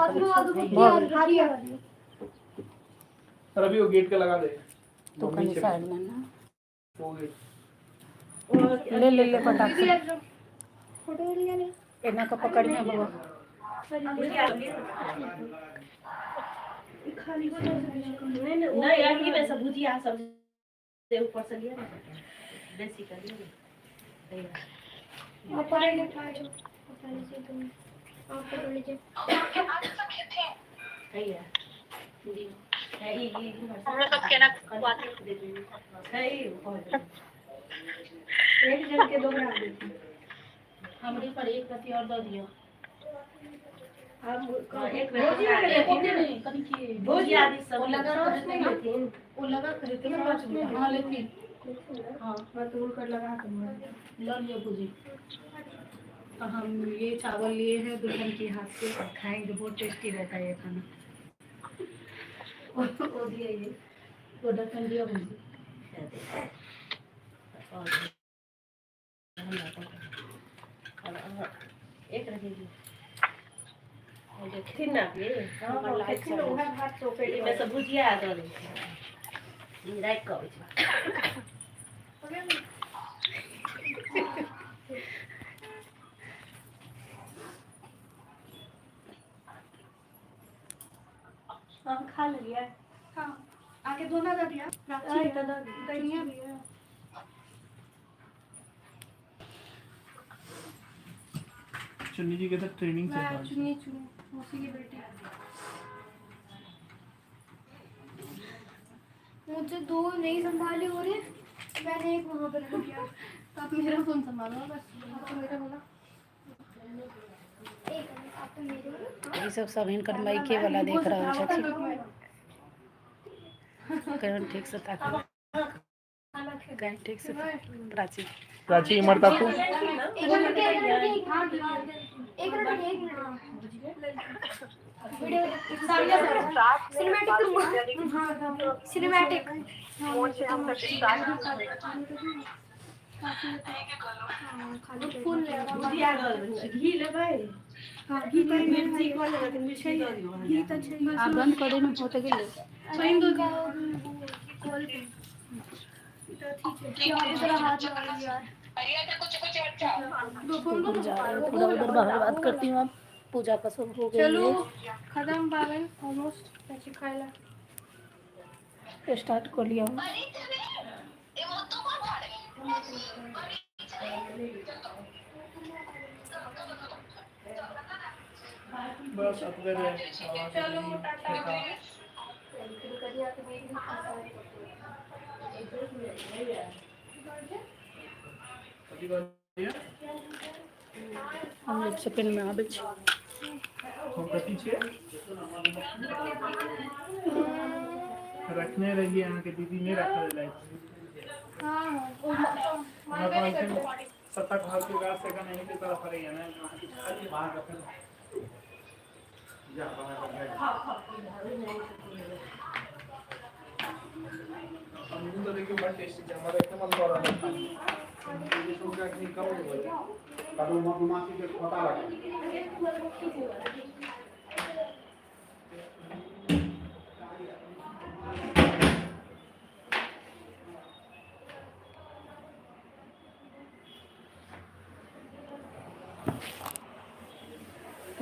रवि वो गेट के लगा दे। तो कनी साइड में ना वो गेट ले पटाख से ऐना का पकड़िए बाबा। नहीं आगे में सब भुजिया सब से ऊपर से लिया ना देसी कर लिया। आप पानी ले खा जो पानी से तुम आप पकड़ लीजिए। सही है जी है ये हम सब के ना बात दे देंगे सही एक जन के 2 ग्राम देती हमरे पर एक रति और दे दियो। हम एक नहीं कनी की भोज आदि सब लगा लेकिन वो लगा खरीदते हैं। हाँ लेकिन हाँ मत कर लगा कर लो लियो भुजी। हम ये चावल लिए हैं दुल्हन के हाथ से, खाएंगे बहुत टेस्टी रहता है ये खाना। वो दिया ये वो ढक्कन दिया भुजी। एक रहेगी थी ना ये देखिन ओहे भात चोपे में सब भुजिया आ दो राइट को हम खा लिया। हाँ आगे दोनों दे दिया राखी है दहिया भी है। चुन्नी जी के साथ ट्रेनिंग चल रहा मैं है। चुनी मौसी की बेटी। मुझे 2 नहीं संभाले हो रहे, मैंने एक वहाँ पर रख दिया। आप मेरा फोन संभालो बस, आप तो मेरा बोला। ये सब इनकर माइके वाला देख रहा हूँ चाची कहीं ठीक से ताकि कहीं ठीक से प्राची प्राची इमर ताकू सिनेमैटिक फुल भुजिया दो घी ले भाई हाँ घी तो मिर्ची को ले मिर्ची दो दियो घी तो चाहिए। आप बंद कर देना होते के लिए पाइन दो कॉल पे तो ठीक है इधर हाथ लगा यार जा रहे हैं थोड़ा उधर बाहर बात करती हूँ अब पूजा का सब हो गई चलो खत्म पावन ऑलमोस्ट ऐसे खाइला है स्टार्ट कर लिया हूँ बस अब कर रहे हैं चलो टाटा हम 1 सेकंड में आबे छी तो पीछे रखने लगी यहाँ के दीदी ने रखा है लाइट हाँ सत्ता खाल के गाछ से कने के तरफ आ रही है ना बाहर रखें जा बाहर हम तो देखिए बड़ा टेस्टी है हमारा एकदम मन कर रहा है ये तो क्या नहीं करोगे कदम मधुमाखी के पता लगे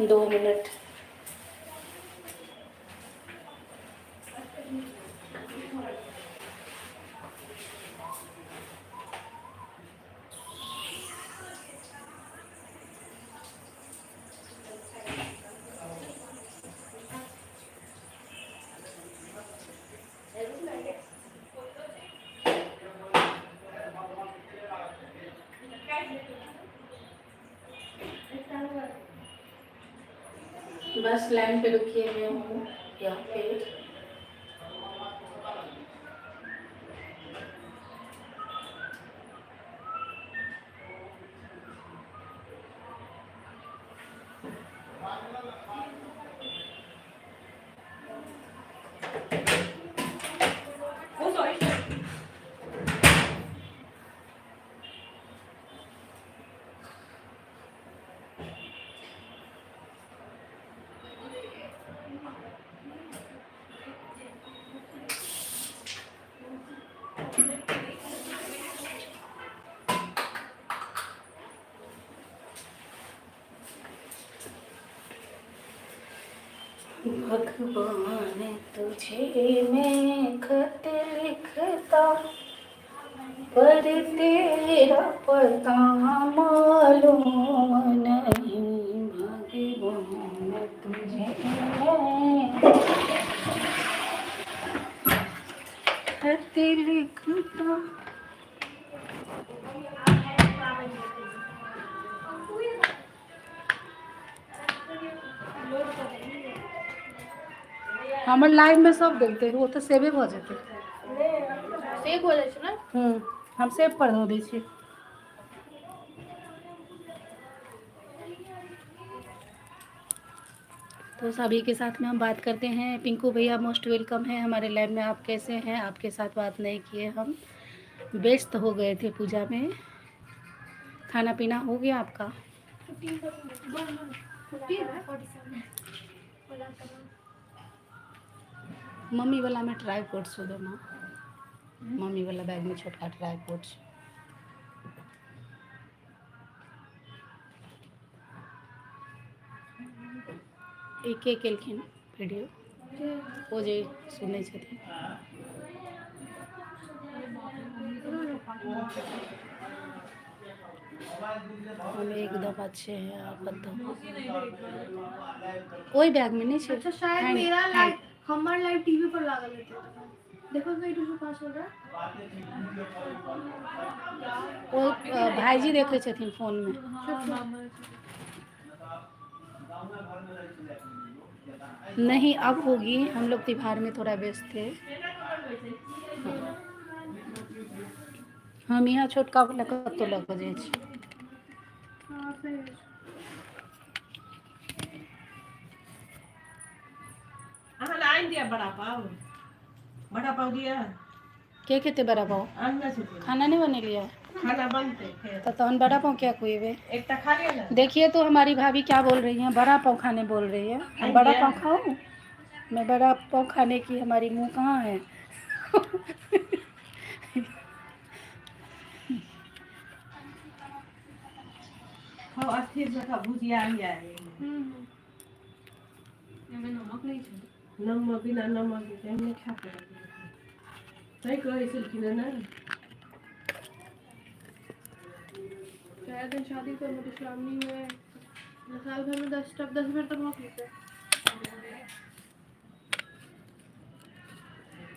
दो मिनट बस लाइन पे रुकिए मैं हूँ यहाँ पे भगवान तुझे मैं खत लिखता पर तेरा पता मालूम नहीं भगवान तुझे मैं खत लिखता हमारे लाइव में सब देखते हैं वो तो सेवे भ जेते सेव हो जाए ना। हम सेव कर दो दै छी तो सभी के साथ में हम बात करते हैं। पिंकू भैया मोस्ट वेलकम है हमारे लाइव में। आप कैसे हैं? आपके साथ बात नहीं किए, हम व्यस्त हो गए थे पूजा में। खाना पीना हो गया आपका? मजाक कर रहा हूँ। मम्मी वाला में ट्राई पोर्ट्स हो दो ना, मम्मी वाला बैग में छोटका ट्राई पोर्ट्स। एक एक केलखिन वीडियो ओ जे सुनै छथिन। हम एकदम अच्छे हैं, आप बताओ। ओई बैग में नहीं छे। अच्छा शायद हैंड- मेरा हैंड। लाइव हमार लाइव टीवी पर लगा लेते हैं। देखो कहीं 205 हो रहा है। ओ भाईजी देखे छथिन फोन में। नहीं अब होगी, हम लोग त्योहार में थोड़ा व्यस्त थे। हम यहाँ छोटका वाला कतौ लऽ कऽ जाइ छी। हाँ सही है। अहाँ लाइन दिया बड़ा पाव दिया। के खेते बड़ा पाव? अंदर से खाना नहीं बनेलिया है? खाना बनते फिर तो तहन बड़ा पाव क्या खुएबे? एक टा खा लिया ना। देखिए तो हमारी भाभी क्या बोल रही हैं, बड़ा पाव खाने बोल रही है। हम बड़ा पाव खाऊं? मैं बड़ा पाव खाने की हमारी मुंह कहाँ है? खाओ अस्थिर से खा, भुजिया ही आए। इसमें नमक नहीं था। नमक बिना नमक के नहीं खा पाएंगे। सही कहे सिलकी ना। पहले दिन शादी को मधुश्रावणी में साल भर में 10 बार तो बहुत होता है।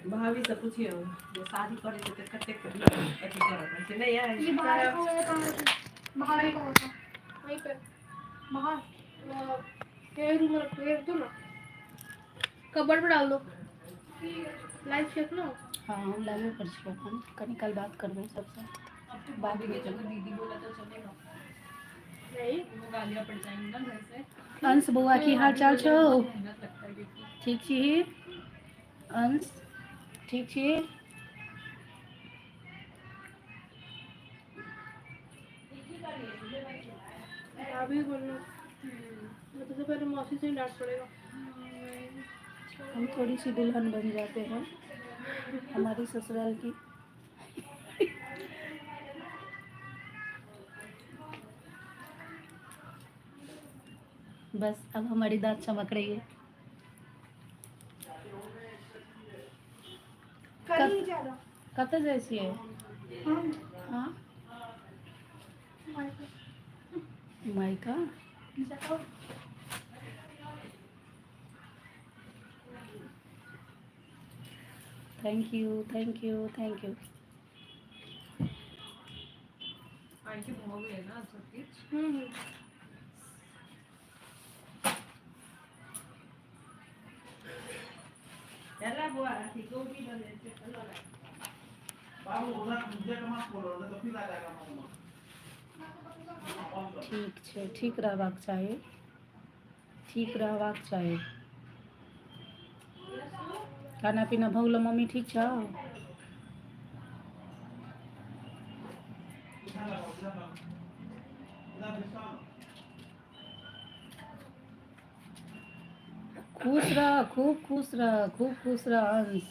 भाभी से पूछिए जो शादी करे तो कते अथी करत से नहीं यार। ये बाहर को है कहाँ से? बाहर ही कहाँ था? वहीं पे बाहर ये रूम में रखो, ये तो ना कबर्ड में डाल दो। लाइट चेक ना। हाँ हम लाइव कर छियै, हम कनी काल बात करबै सबसे। बाद में नहीं गालियाँ पड़ जाएंगी ना घर से। अंश बौआ की हाल चाल छौ? मेहनत लगता है क्योंकि ठीक छी अंश? ठीक छी? अभी बोलना तो सबसे पहले मौसी से ही डांट पड़ेगा। हम थोड़ी सी दुल्हन बन जाते हैं हमारी ससुराल की। बस अब हमारी दांत चमक रही है। कहीं ज्यादा कतऽ जाइ छियै? हाँ मायका। Thank you thank you thank you. Aunty हो गए ना सब कुछ। याला बुआ थी को भी बने से चलो ना। बाबू उधर मुझे कमा खोलो ना तो फिर आ जाएगा मामा। ठीक छै, ठीक रहबाक चाही, ठीक रहबाक चाही। खाना पीना भऽ गेलौ? मम्मी ठीक छौ? खुश रह, खूब खुश रह, खूब खुश रह अंश,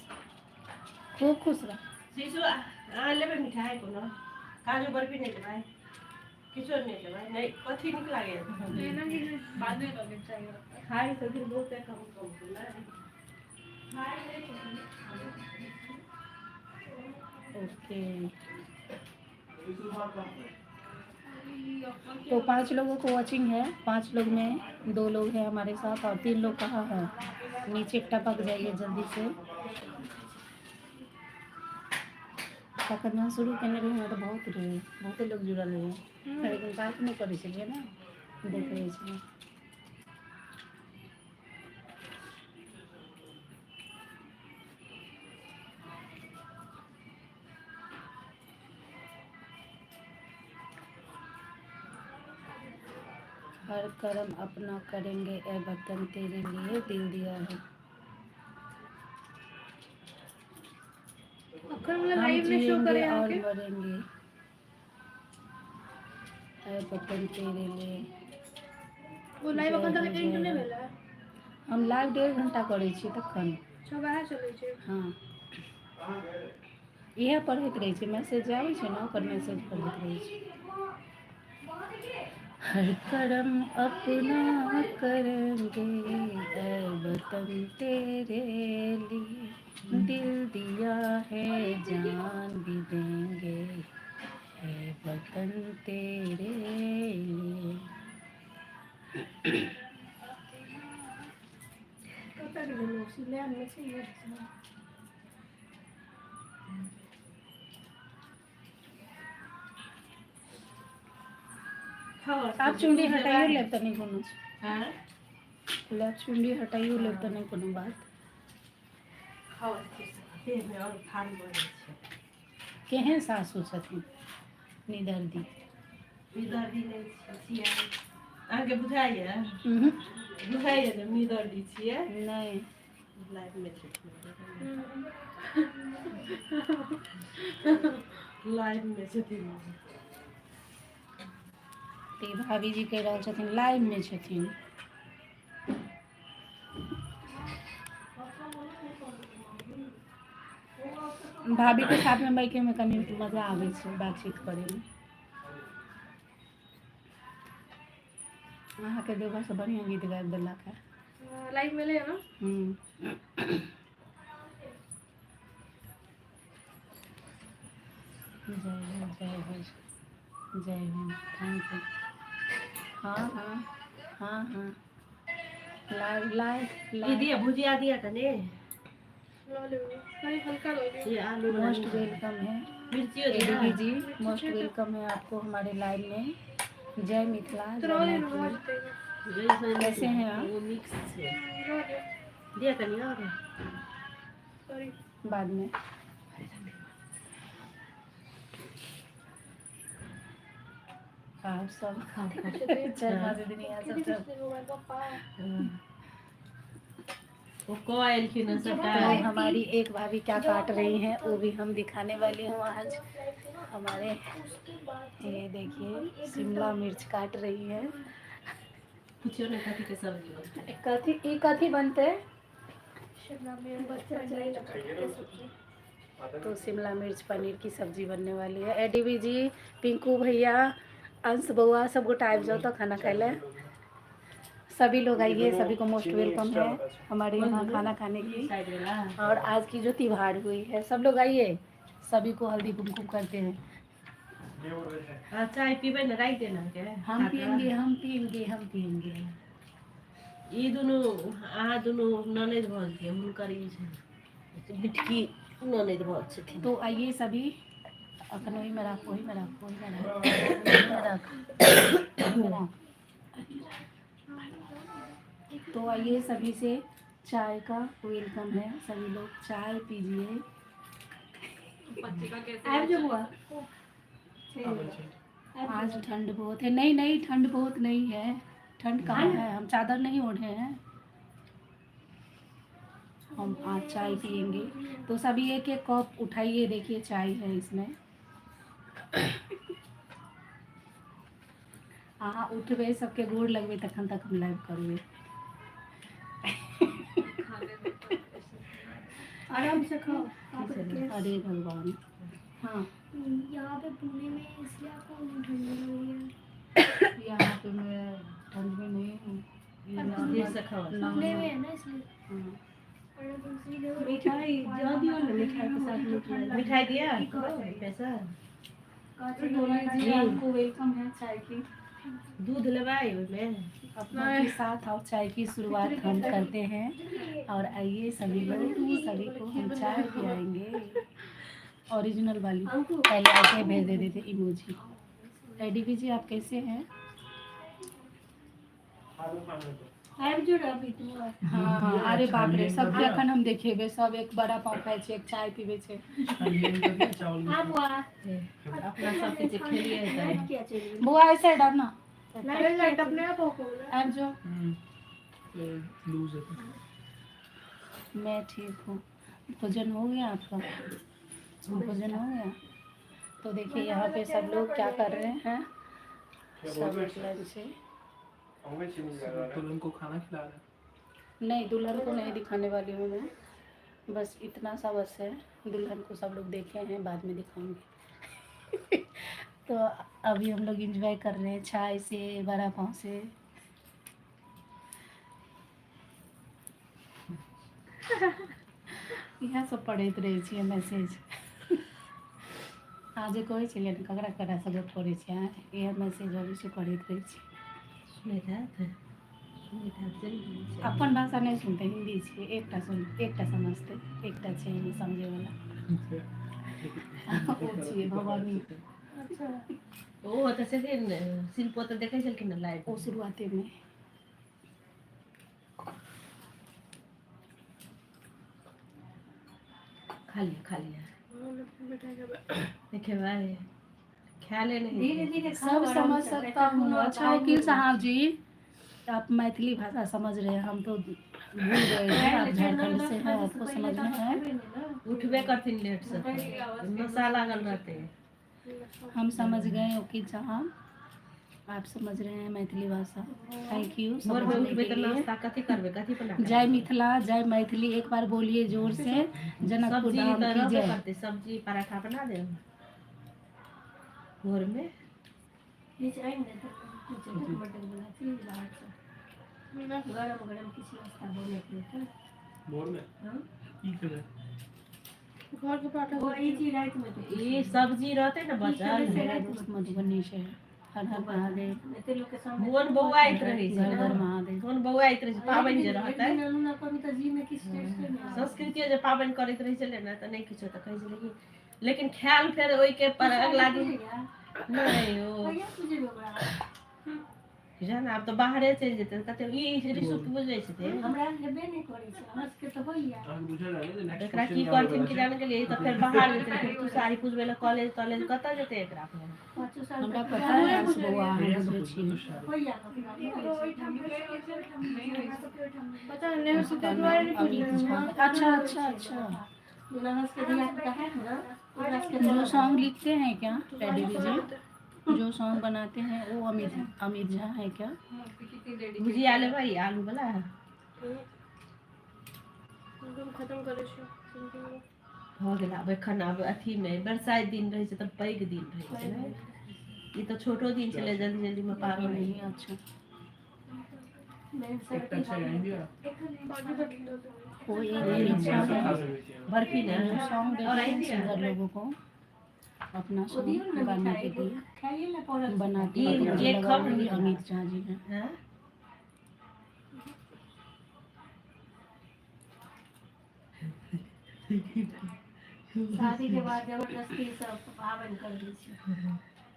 खूब खुश रह। शिशु आ लेबे मिठाई को ना। काजू बर्फी नहीं लेबै। किछो नहीं लेबै। नहीं कथी निक लागे। लेना कि नहीं? बाद में लोगे चाहिए। खाई तो फिर बहुत कम ना। ओके तो 5 लोगों को वॉचिंग है। 5 लोग में 2 लोग हैं हमारे साथ और 3 लोग कहाँ हैं? नीचे टपक जाइए जल्दी से। करना शुरू करने रही तो बहुत रहे, बहुत लोग जुड़ल रहे, लेकिन बात नहीं करे छलिए ना, देख रहे छलिए। हर कर्म अपना करेंगे ए वतन तेरे लिए दिल दिया है। अक्खर वाला हम लाइव में शो करे जिएंगे यहाँ और के। मरेंगे ए वतन तेरे लिए। वो लाइव अखन तक एंड नहीं भेला है। हम लाइव 1.5 घंटा करै छी तखन। अच्छा वएह चलै छै। हाँ इहे पढ़ैत रहै छै, मैसेज आबै छै ने ओकर मैसेज पढ़ैत रहै छै। हर करम अपना करेंगे ऐ वतन तेरे लिए, दिल दिया है जान भी देंगे ऐ वतन तेरे लिए। आप चुंडी हटाइयो लेब तऽ नहीं कोनो हाँ लेब, चुंडी हटाइयो लेब तऽ नहीं कोनो बात। देह में और भारी बढ़ छै। केहन सासु छथिन निदर्दी? निदर्दी नहीं छियै अहाँके बुझाइए? उहुं, बुझाइए जे निदर्दी छियै? नहीं लाइफ में छै लाइफ में छथिन। तऽ ई भाभी जी कहि रहल छथिन लाइव में छथिन। भाभी के साथ में बैठे में कनी मजा आबै छै बातचीत करे में। अहाँके देवर से बढ़िया गीत गाबि देलक है। लाइव में ले ना। जय हो जय हो जय हो, थैंक यू। हाँ हाँ हाँ हाँ लाइव लाइव ये लाइव दिया भुजिया दिया तने लो ले अरे हल्का लो ले। ये आलू मोस्ट वेलकम है मिर्चियो दिया एडीबी जी, मोस्ट वेलकम है आपको हमारे लाइव में। जय मिथिला तो जय लो ले लो आज मैथिली। कैसे हैं आप? वो मिक्स है लो ले दिया तने और सॉरी। बाद में आप सब चार पाँच दिन यहाँ सब सब वो कोयल की न तो सटा हमारी एक भाभी क्या काट रही हैं वो भी हम दिखाने वाले हूँ आज। हमारे ये देखिए शिमला मिर्च काट रही है। कुछ ने कथी के सब्जी बनता है कथी बनते शिमला में बच्चा नहीं लगता सब्जी। तो शिमला मिर्च पनीर की सब्जी बनने वाली है। एडीबी जी, पिंकू भैया, अंश बउआ सब गोटा आबि जाओ तो खाना खाए ले। सभी लोग आइए, सभी को मोस्ट वेलकम है हमारे यहाँ खाना खाने की। साइड वाला और आज की जो त्योहार हुई है सब लोग आइए, सभी को हल्दी कुमकुम करते हैं। चाय पीबे न राख देना के हम पियेंगे हम पियेंगे हम पियेंगे। ई दुनु अहाँ दुनु ननद भऽ गेल हुनकर ई छै बिटकी ननद भऽ छथिन। तो आइए सभी, अपन वही में रख वही में रख वही में रख। तो आइए सभी से चाय का वेलकम है, सभी लोग चाय पीजिए। बच्चे का कैसे आब जो हुआ आज ठंड बहुत है। नहीं नहीं ठंड बहुत नहीं है, ठंड कहाँ है, हम चादर नहीं ओढ़े हैं। हम आज चाय पियेंगे तो सभी एक एक कप उठाइए, देखिए चाय है इसमें। अहाँ उठबे सबके गोड़ लगबे तखन तक हम लाइव करबे। आराम से खाओ। अरे भगवान। हाँ यहाँ पे पुणे में इसलिए आपको ठंडी लग रही है। यहाँ पे मैं ठंड में नहीं हूँ, ये देर से खाओ पुणे में है ना इसलिए। हाँ। और दूसरी जगह मिठाई जा दियो ना मिठाई के साथ मिठाई दिया पैसा दोनों जी आपको वेलकम है चाय की। दूध लेवाई में अपनों के साथ और चाय की शुरुआत हम करते हैं। और आइए सभी लोग, सभी को हम चाय पिलाएंगे ओरिजिनल वाली। पहले ऐसे भेज देते थे इमोजी। एडीबी जी आप कैसे हैं? आब जो अभी तू हाँ अरे बाप रे, सबके अखन हम देखेबे, सब एक बड़ा पाव खाए छे, एक चाय पीबे छे। आप वहाँ अपना सब के खेलिए है क्या चाहिए बुआ ऐसे डरना लाइट अपने आप हो गया। अब जो लूज है। मैं ठीक हूँ। भोजन हो गया आपका? भोजन हो गया? तो देखिए यहाँ पे सब लोग क्या कर रहे हैं, सब लंच से तो उनको खाना खिला रहे हैं। नहीं, दुल्हन को नहीं दिखाने वाली हूँ मैं, बस इतना सा बस है। दुल्हन को सब लोग देखे हैं, बाद में दिखाएंगे। तो अभी हम लोग एंजॉय कर रहे हैं चाय से, बड़ा पाव से। यहाँ सब पढ़ैत रहै छियै मैसेज। आज कहै छलियै ने ककरा ककरा सब पढ़ै छियै, इएह मैसेज अबै छै, पढ़ैत रहै छी। अपन भाषा नहीं सुनते, हिंदी छै, एकटा समझते, एकटा छै एहिमे समझैवला। ओ छियै भवानी। ओ तऽ छथिन शिल्पो तऽ देखै छलखिन ने लाइव। ओ शुरुआते में खा लिया देखे भाई ख्याल नहीं। धीरे धीरे सब समझ सकता हूँ। अच्छा वकील साहब जी, आप मैथिली भाषा समझ रहे हैं, हम तो भूल गए हैं। आप झारखंड से हैं, आपको समझ में है। उठबे करथिन लेट से, नशा लागल रहते। हम समझ गए वकील साहब, आप समझ रहे हैं मैथिली भाषा। थैंक यू भोर में समझने उठबे के तो लिए। नाश्ता कथी करबे, कथी बना के जय मिथिला, जय मैथिली, एक बार बोलिए जोर से। जनकपुर सब्जी धाम तो की रहबे जय। करते, सब्जी पराठा बना दे भोर में। गरम किसी नाश्ता बोले थे भोर में की करे घर के पराठा वो ई चीज रात में तो ये सब्जी रहते ना बचल मेरा दोस्त मधुबनी से है। हर हर महादेव। मोन बौआइत रहे छै घर घर महादेव। मोन बौआइत रहे छै। पाबनि जे रहतै संस्कृति जे पाबनि करैत रहे छलै ने तऽ नहीं किछो तऽ कहै छलै कि लेकिन ख्याल फेर ओइ के पर अगला दिन नहीं ओ जान आब तऽ बाहरे चलि जेतै कते ई रिसुत बुझै छै हमरा हेबे नहीं करै छै हमरा के तऽ होइया आगे बुझल है जे नेक्स्ट एकरा की करथिन कि जाने गेलिए तऽ फेर बाहर जेतै फिर तू साड़ी पुजबे ला कॉलेज कतऽ जेतै एकरा फेर हमरा पता है हंस बौआ अहाँ बुझै छी। होइया पता नहीं सुते द्वारा नहीं पूछना। अच्छा अच्छा अच्छा। नहस के दिया का है ना जो सॉन्ग लिखते हैं क्या रेडी जी, जो सॉन्ग बनाते हैं वो अमित झा है क्या? मुझे आले भाई आलू वाला है एकदम खत्म करे छी। हो गेला अब एखन आब अथी में बरसाइत दिन रहे छै तऽ पैघ दिन रहे छै ने, ई तो छोटो दिन चले जल्दी जल्दी में पार हो नहीं अच्छा। एकटा छै इंडिया कोई एक अच्छा है बर्फी ने जो सॉन्ग देते हैं सिंगर लोगों को अपना सॉन्ग गाने के लिए बनाती है, तो मुझे लगा वही अमित झा जी हैं। हैं शादी के बाद जबरदस्ती सब पाबनि कर दै छै,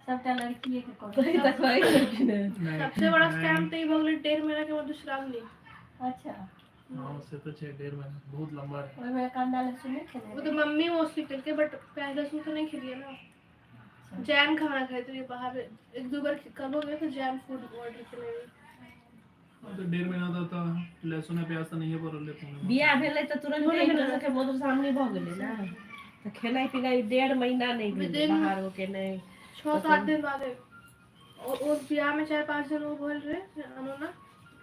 सबटा लड़किए के कर कोई तक होई छै ने सबसे बड़ा स्कैम तो ये भगले 1.5 महीना के मधुश्रावणी। अच्छा हां से तो छै 1.5 महीना बहुत लंबा है। ओइ में कांदा लहसुन नहीं वो खेले तो मम्मी मोस्टली करके, बट प्याज लहसुन तो नहीं खिलिए ना। जैम खाना खाए तो ये बाहर 1-2 बार कब हो गया तो जैम फूड ऑर्डर किए। तो 1.5 महीना तो लहसुन प्याज तो नहीं है पर लेते हैं। बियाह भेलै तऽ तुरंत एक दोसर के मधुश्रावणी भऽ गेलै ना, तऽ खेनाइ पिनाइ 1.5 महीना नहीं भेलै बाहर होके नहीं 6-7 दिन बाद और उस बियाह में 4-5 दिन वो बोल रहे अनुना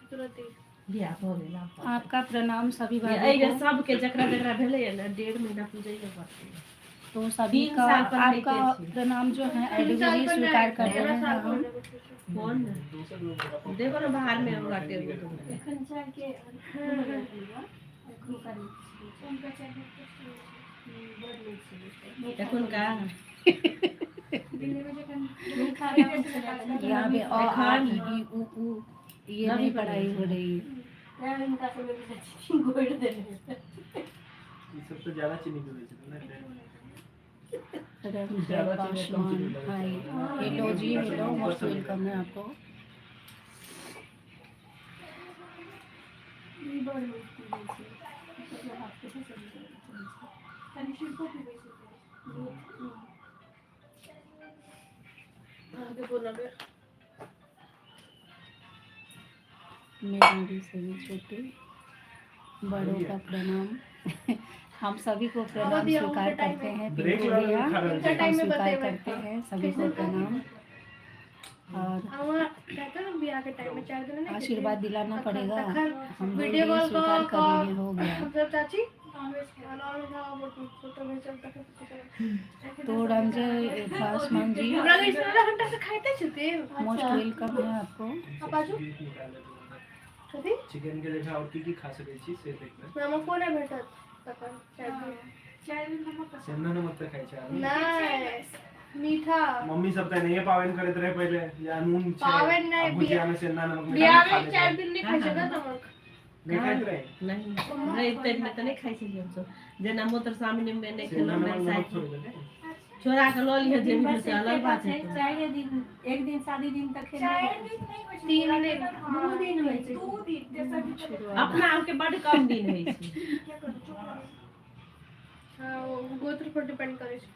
तुरंत ही बियाह भऽ गेला। आपका प्रणाम सभी एहि भाइयों जे को। सबके जकरा जकरा भेलै है ना 1.5 महीना पूजै के पड़तै। तो सभी 3 का साल पर आपका रहते थे। प्रणाम जो है एडुकेली स्वीकार कर रहे हैं हम। कौन देखो ना बाहर में हम बाटे एखन चाय के एखन करी उनका चाय देखुन का दिल्ली में जखन नहीं खा रहे यहाँ पे अ आ इ ई उ ऊ ये नहीं पढ़ाई हो रही है। हैं इनका सब एक गोड़ देने ये सब तो ज्यादा चीनी के वजह से ना रंग ज्यादा है चीनी कम चीनी पासवान लगा हाय हेलो जी, हेलो मोस्ट वेलकम है आपको। ई बड़ मुश्किल है मतलब आपके से समझ कंडीशन को भी आगे बोला गया। मेरा भी सभी छोटे बड़ों का प्रणाम। हम सभी को प्रणाम स्वीकार करते हैं। ब्रेक पिंटू भैया लगा खा रहे हम स्वीकार करते हैं सभी को प्रणाम। और हमारा कहते ना ब्याह के टाइम में 4 दिन नहीं आशीर्वाद दिलाना पड़ेगा। हम वीडियो बोले कॉल स्वीकार कर लिए, हो गया। मतलब चाची फोटो में चलता है तो रंजय फासमान जी हमरा के इतना घंटा से खाइते छथि मोस्ट वेलकम है आपको। आप आजू कथी चिकन के जगह और की खा सकै छी से देखबै। मामा फोन है भेटत तखन 4 दिन सेंधा नमक त खाइ छै आदमी। नहीं मीठा मम्मी सब त नहीं पावन करैत रहे पहले, या नून छै पावन नहीं, आ भुजिया में सेंधा नमक में ब्याह खा में लेते 4 रहे। दिन नहीं खाइ छै ना नमक। नहीं खाइत रहे नहीं रवि तवि में तो नहीं खाई छलिए हम सब। जेना मोतर सामने में नहीं सेंधा खेलो नमक नहीं नमक छोड़ साइड देते। चोरा के लो लिए जे बस से अलग बात है। 4 दिन, एक दिन शादी दिन तक खेले 4 दिन नहीं होइ छै 3 दिन 2 दिन होइ छै। 2 दिन जैसा भी चलो। अपना आपके बड़ कम दिन है छै। हां वो गोत्र पर डिपेंड करे छै।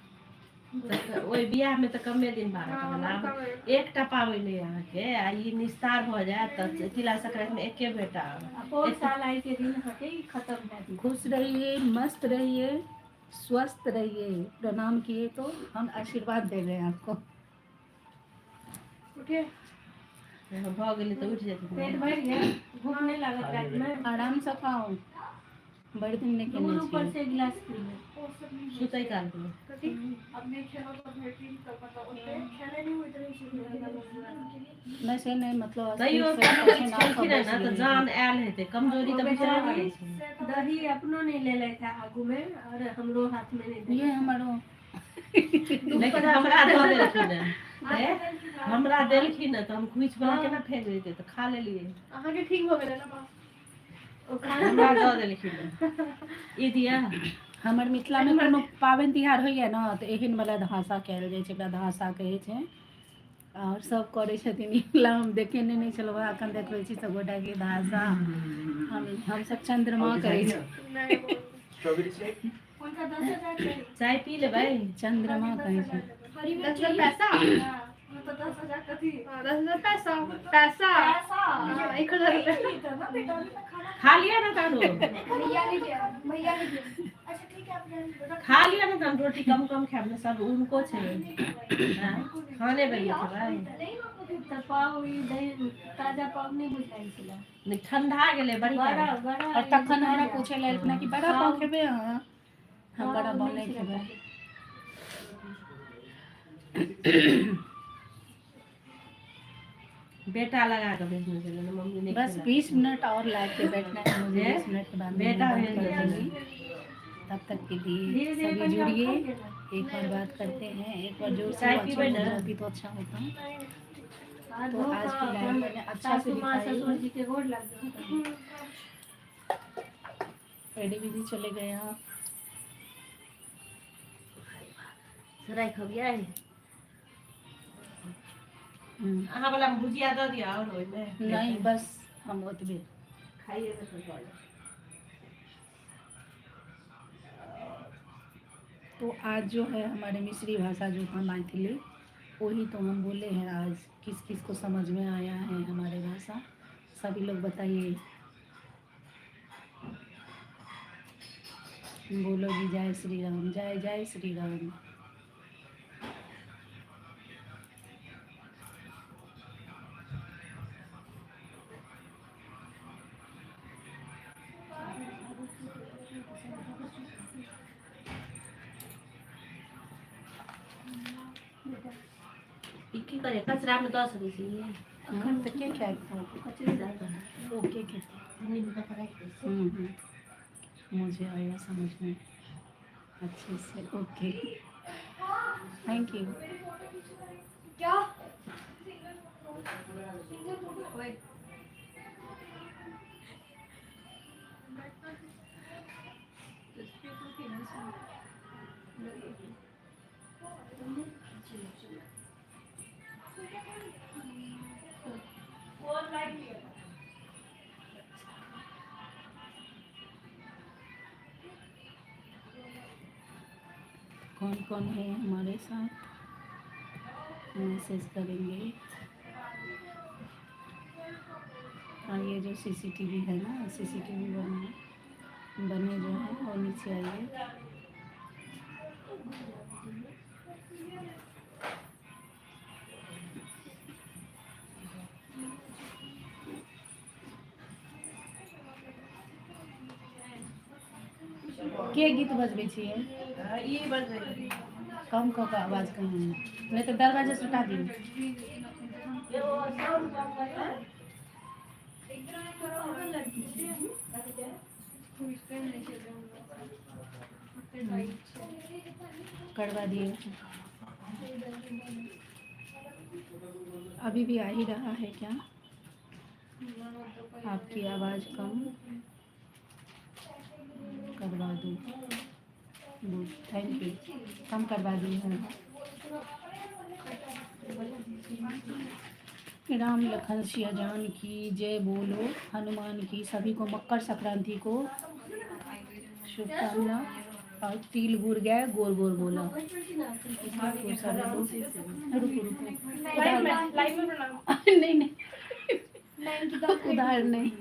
ओई बियाह में तो कमे दिन बारह हाँ, कहला। हमर कम है। एकटा पाबनि है यहाँ के आ ई निस्तार भ जाए त तिला संक्रांति में एके बेटा। बहुत साल आई के दिन हटे खत्म भए दी। खुश रहिए, मस्त रहिए, स्वस्थ रहिए। प्रणाम किए तो हम आशीर्वाद दे रहे हैं आपको। उठिए भ गेली तो उठ पेट जेती। भर गया, भूख नहीं लागत रात में। आराम से खाओ, बड़े दिन लेके दूध नहीं ऊपर चाहिए। से गिलास पी ले। सुतै काल में कथी अब नहीं खेलो तो भेटी तो मतलब उतने खेले नहीं हुए इतने नहीं से नहीं, मतलब तैयो अस्थिर से कभी पेशेंट आपको खेलखिन है ना बेच तो लेंगे। जान आयल हेतै। कमजोरी तो बुझा पड़ै छै। दही अपनो नहीं ले ले था आगू में और हमरो हाथ में नहीं ये दे। हमारो लेकिन हमरा दे देलखिन है। हमरा देलखिन है तो हम खुइच बना के ना फेंक देते तो खा लेलिए। अहाँ के ठीक भ गेलै ना ओ खाना हमरा दऽ देलखिन है। ई दिया हमर मिथिला में कोनो पाबनि तिहार होइए ना तऽ एहन वाला धासा कयल जाइ छै, एकरा धासा कहै छै। और सब करै छथिन। मिथिला हम देखेने नहीं छलहुँ, एखन देखबै छी सब गोटा के धासा। हम सब चंद्रमा कहै छी, नहीं बोल स्ट्रॉबेरी शेक उनका 10,000 चाहिए। चाय पी लेबै। चंद्रमा कहै छै। 10,000 पैसा तो 10,000 कथी 10,000 पैसा पैसा पैसा 1,000 रुपया ना बेटा खाना खा लिया ना तानो। भैया ने दिया। अच्छा ठीक है आप खा लिया ना तानो। रोटी कम कम खाएब ना, सब उनको छै। हाँ, खाने बेरिए छै भाई। तो पाव ई दही ताजा पाव नहीं बुझाई छला। नहीं ठंडा गेलै बढ़िया। बड़ा बड़ा और तखन हमरा पूछे लगलखिन कि बड़ा पाव खेबै अहाँ? हम बड़ा पाव नहीं खेबै। बेटा लगा के भेजने चले ना मम्मी ने। बस 20 मिनट और लाइव पे बैठना है मुझे। 20 मिनट के बाद बेटा मैं भेज बंद कर देंगे। दूंगी। तब तक के लिए धीरे धीरे सभी जुड़िए, एक बार बात करते हैं। एक बार जोर से चाय अच्छा पीबै हो ना? जाती तो अच्छा होता। तो आज की लाइव आज मैंने अच्छा से सासू माँ दिखाई। ससुर जी के गोड़ लग गए। एडी दीदी चले गया। सराय खबिया अहाँ वाला में भुजिया दऽ दिया और ओइ में नहीं बस हम ओतबे खाइए तो सब। तो आज जो है हमारे मिश्री भाषा जो था मैथिली, वही तो हम बोले हैं। आज किस किस को समझ में आया है हमारे भाषा, सभी लोग बताइए। बोलो जी जय श्री राम, जय जय श्री राम। ई की करे कचरा में दऽ सकै छी। हम तो क्या क्या कचरे जाता है ओके कहते पानी में रख दे। हैं। मुझे आया समझ में अच्छे से। Okay thank you. क्या कौन कौन है हमारे साथ मैसेज करेंगे। और ये जो सीसीटीवी है ना, सीसीटीवी बने जो है वो नीचे आइए। के गीत बजबै छियै? ई बजबै कम कऽ कऽ आवाज कम नहीं तो दरवाजा से हटा दियो। एगो साउंड कम करना। करवा दिए। अभी भी आ ही रहा है क्या आपकी आवाज़ कम? करवा दो। Good, thank you. कम करवा दिए हैं। राम लखन सिया जान की जय बोलो, हनुमान की। सभी को मकर संक्रांति को शुभकामना। और तिल गुड़ गया गोल गोल बोला। रुको रुको लाइव में प्रणाम। नहीं नहीं उधार नहीं।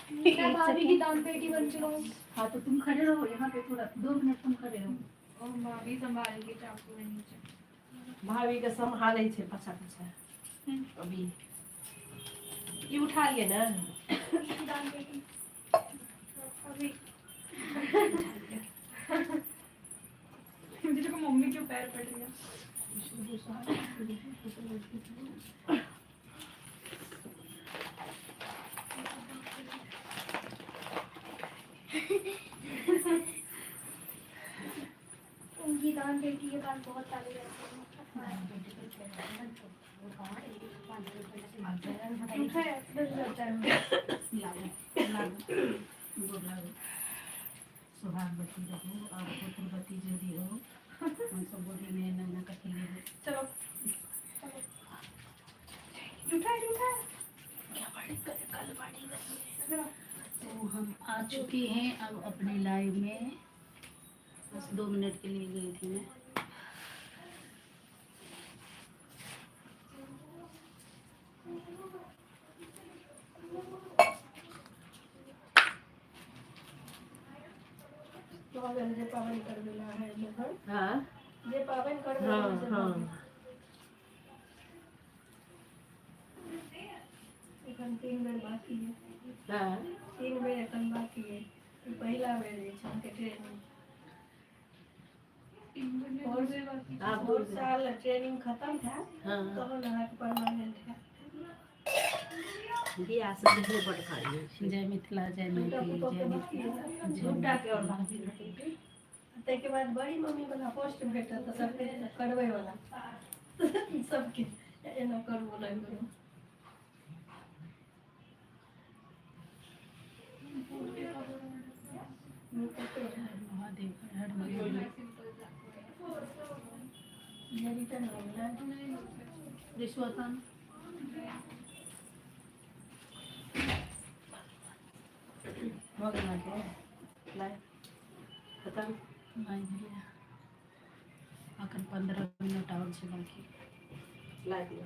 मैं भाभी की दान पेटी बन चुका हूँ। हाँ तो तुम खड़े रहो यहाँ पे, थोड़ा 2 मिनट तुम खड़े रहो। और भाभी संभालेंगे चाकू में नीचे। भाभी के संभाले छे पछा पछा। अभी ये उठा लिए ना। दान पेटी अभी मुझे तो मम्मी के पैर पड़ गया। उनकी दान पेटी के पास बहुत सारे पैसे सुहागवती रहो और पुत्रवती यदि हो, हम सब बोले में नाना का खिले। चलो उठा तो हम आ चुके हैं अब अपने लाइव में। बस 2 मिनट के लिए गई थी मैं। जे पावन कर देना है लोग। हाँ जे पावन कर देना हाँ है हाँ। एखन 3 बेर बाकी है। हाँ 3 बेर एखन बाकी है। ई पहिला बेर जे छै के ट्रेनिंग। आप 2 साल ट्रेनिंग खत्म था हाँ तब अहाँके परमानेंट है। बियाह से पहले बड़ भारी छै। जय मिथिला जय मैथिली जय मिथिला। झूठा के और भाभी ताहिके बाद बड़ी मम्मी वाला पोस्ट भेटल तऽ सबके करबै वाला सबके एना करू ओना करू। महादेव हर महादेव। ये रिटर्न हो गया। विश्वकर्म हो गया के लाए खत्म। नहीं भैया अखन 15 मिनट और छै बाकी। ला दियो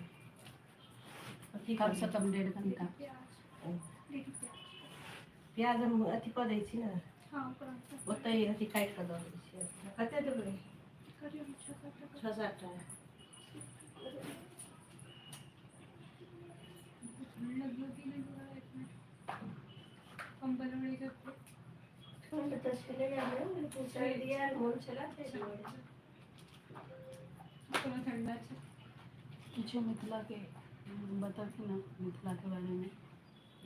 अथी कम से कम 1.5 घंटा। प्याज हम अथी कऽ दै छी ने हाँ प्रांत ओतै अथी काटि कऽ दऽ दै छियै। कते देबै? करियो 6-7 टा। हम बनवड़ी के ठंड तो चले गए लेकिन सर्दी यार मन चला थे। थोड़ा ठंडा है। कुछ मिथिला के बताती ना, मिथिला के बारे में।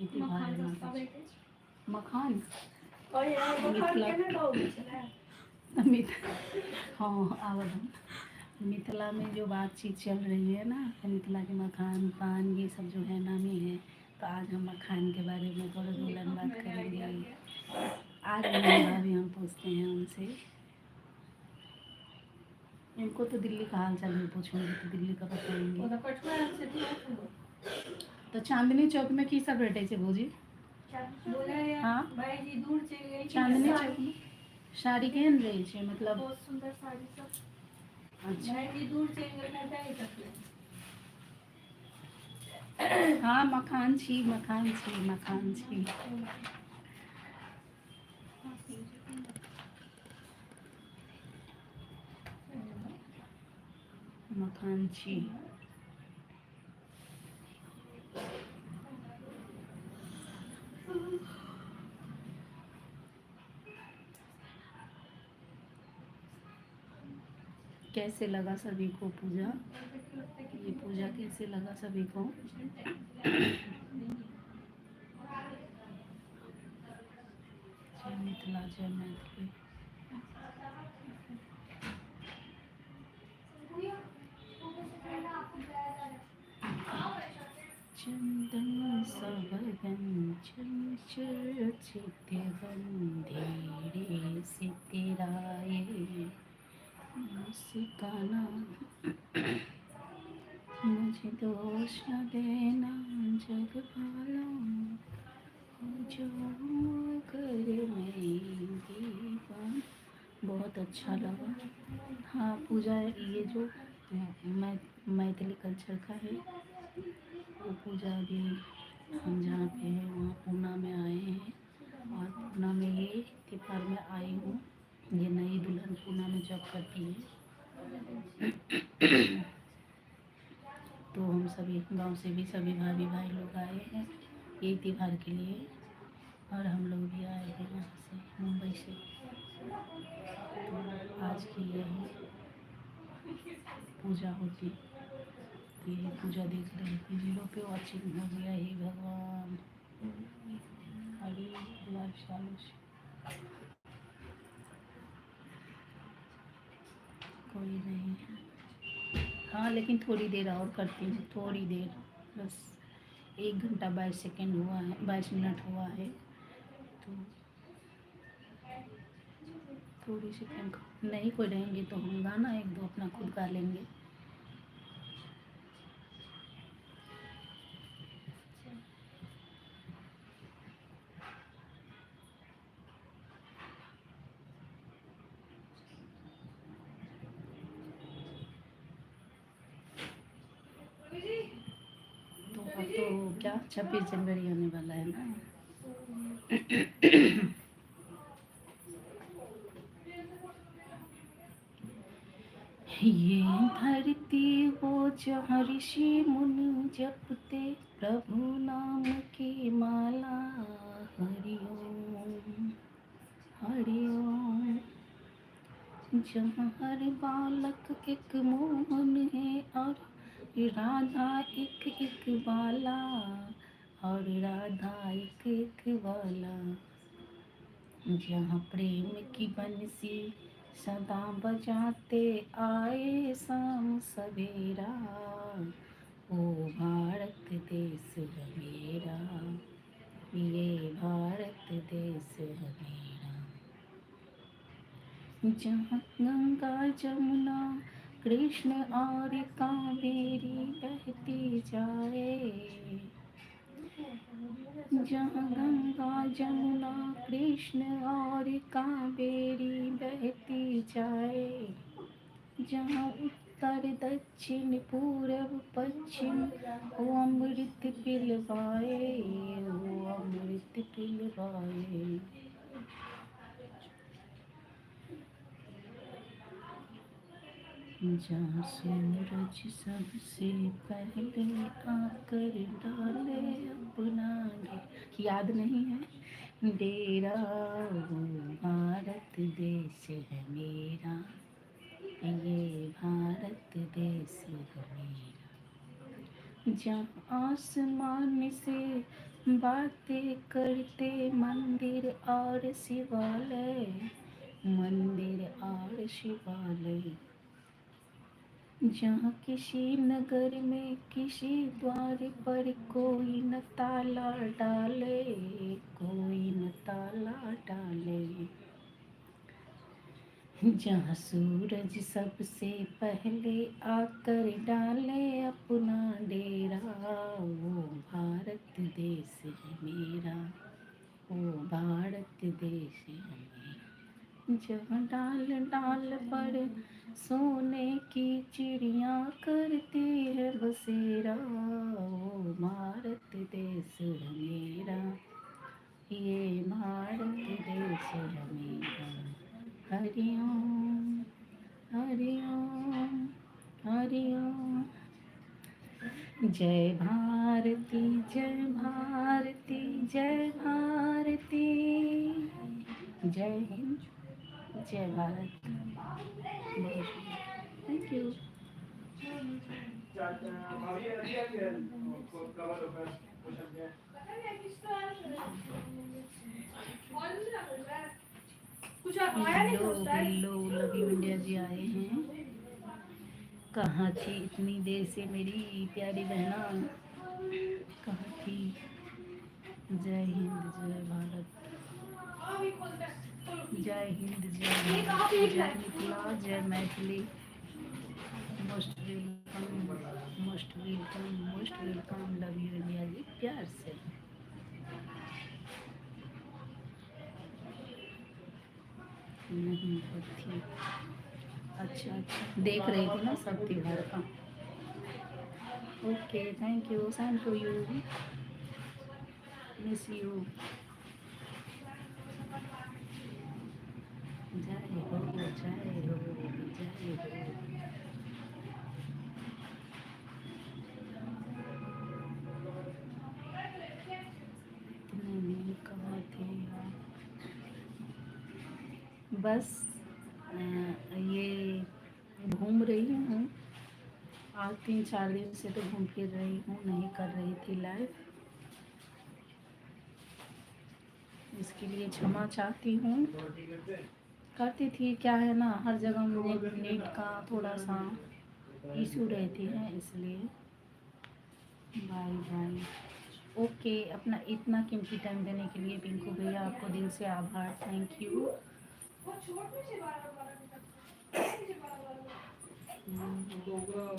इति मखान भाई सस्ता माता बैठे मखान और यार मखान मिथिला केना गाँव चला। हाँ आवाज़ मिथिला में जो बातचीत चल रही है ना, तो मिथिला के मखान पान ये सब जो है नामी है। तो आज हम मखान के बारे में थोड़ा 2 लाइन बात करेंगे। आज भाभी हम पूछते हैं उनसे। इनको तो दिल्ली का हाल चाल नहीं पूछूंगी तो दिल्ली का बताएंगे। तो चांदनी चौक में की सब भेटे छे भौजी? बोला यार हाँ भाई जी दूर चल गई। चांदनी चौक में साड़ी केहन रहे छे मतलब? बहुत सुंदर साड़ी सब। अच्छा भाई जी दूर चल गई जाए तक। हाँ मखान छी मखान छी मखान छी। मखान छी। कैसे लगा सभी को पूजा? ये पूजा कैसे लगा सभी को? जय मिथिला, जय मैथिली। चंदन सबगन चंचल चित बंधेरे सितराए मुस्काना मुझे दोष न देना जग भाला जो कर मैं दीवान। बहुत अच्छा लगा। हाँ पूजा ये जो मैथिली कल्चर का है वो पूजा भी हम जहाँ पे हैं वहाँ पूना में आए हैं और पूना में ये त्योहार में आई हूँ। ये नई दुल्हन पूना में जॉब करती है। तो हम सभी गांव से भी सभी भाभी भाई लोग आए हैं ये त्योहार के लिए और हम लोग भी आए हैं वहाँ से मुंबई से। तो आज की यही पूजा होती, ये पूजा देख रहे थे जीरो पे वॉचिंग हो गया। हे भगवान हरी लाल चालू कोई नहीं। हाँ लेकिन थोड़ी देर और करती हूँ, थोड़ी देर बस 1 घंटा 22 सेकेंड हुआ है, 22 मिनट हुआ है तो थोड़ी सेकेंड नहीं कोई रहेंगे तो हम गाना 1-2 अपना खुद गा लेंगे। तो अब तो क्या 26 जनवरी आने वाला है ना। ये धरती वो जहाँ ऋषि मुनि जपते प्रभु नाम की माला। हरि ओम हरि ओम। जहाँ हर बालक एक मोहन है और राधा एक एक बाला और राधा एक एक बाला। जहाँ प्रेम की बंसी सदा बजाते आए शाम सवेरा। ओ भारत देश है मेरा, ये भारत देश है मेरा। जहाँ गंगा जमुना कृष्ण और कावेरी बहती जाए। जहाँ गंगा जमुना कृष्ण और कावेरी बहती जाए। जहाँ उत्तर दक्षिण पूरब पश्चिम वो अमृत पिलवाए, वो अमृत पिलवाए। जहाँ सूरज सबसे पहले आकर डाले अपना याद नहीं है डेरा। वो भारत देश है मेरा, ये भारत देश है मेरा। जहाँ आसमान से बातें करते मंदिर और शिवालय, मंदिर और शिवालय। जहाँ किसी नगर में किसी द्वार पर कोई न ताला डाले, कोई न ताला डाले। जहाँ सूरज सबसे पहले आकर डाले अपना डेरा। वो भारत देश है मेरा, वो भारत देश है मेरा। जहाँ डाल डाल पर सोने की चिड़िया करती है बसेरा। वो भारत देश है मेरा, ये भारत देश है मेरा। हरि ओम हरि ओम हरि ओम। जय भारती जय भारती जय भारती। जय हिंद जय भारत। Thank you. भाभी दिया गया कवर होगा क्वेश्चन के कुछ आया नहीं हेलो दोस्त है हेलो लव यू इंडिया जी आए हैं। कहाँ थी इतनी देर से मेरी प्यारी बहना, कहाँ थी? जय हिंद जय भारत, जय हिंद जय भारत, जय मिथिला जय Maithili. Most welcome most welcome most welcome love you India ji, प्यार से। नहीं थी, अच्छा अच्छा देख रही थी ना सब त्योहार का। Okay thank you, same to you, miss you. जय हो जय हो जय हो। इतने दिन कहाँ थे आप? बस ये घूम रही हूँ आज 3-4 दिन से, तो घूम फिर रही हूँ, नहीं कर रही थी लाइव, इसके लिए क्षमा चाहती हूँ। करती थी, क्या है ना हर जगह नेट का थोड़ा सा इशू रहती है, इसलिए। Bye bye. ओके, अपना इतना कीमती टाइम देने के लिए पिंकू भैया आपको दिल से आभार, थैंक यू।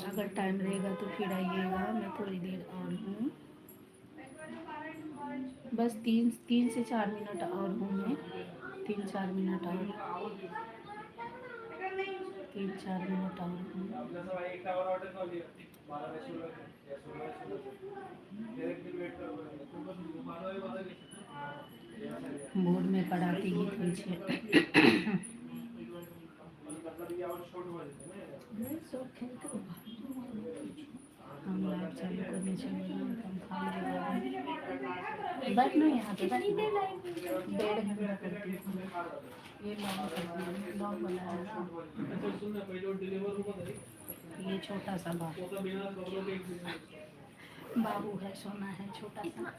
अगर टाइम रहेगा तो फिर आइएगा, मैं थोड़ी देर और हूँ, बस 3 से 4 मिनट और हूँ मैं, 3-4 मिनट और, 3-4 मिनट और हूँ। आपल्या सभा एक टावर ऑर्डर केली 12 ने 16 या 16 डायरेक्ट वेट कर बरं 12 बदल बोर्ड में पढ़ाती ही थी छे। मतलब ये और छोट हो जाते हम लाइव चालू करने चले गए, हम खाली बैठ ना यहाँ पे, डेढ़ घंटा करती हूँ, ये लॉन्ग करती हूँ, लॉन्ग वाला है ना, ना सुन ना पहिले डिलीवर होता है ये छोटा सा बाबू, तो बिना खबरों के बाबू है, सोना है छोटा सा,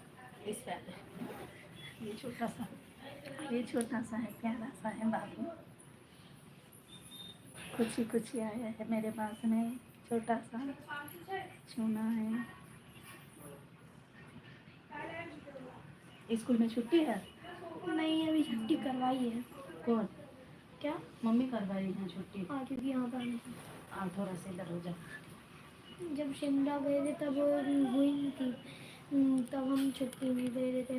इस पे ये छोटा सा, ये छोटा सा है, प्यारा सा है बाबू, कुछ ही आया है मेरे पास में, छोटा सा सोना है। स्कूल में छुट्टी है? नहीं अभी छुट्टी करवाई है। कौन? क्या? मम्मी करवाई है छुट्टी? हाँ क्योंकि यहाँ पर आप थोड़ा सा इधर हो जाओ। जब शिमला गए थे तब हुई नहीं थी, तब हम छुट्टी नहीं दे रहे थे।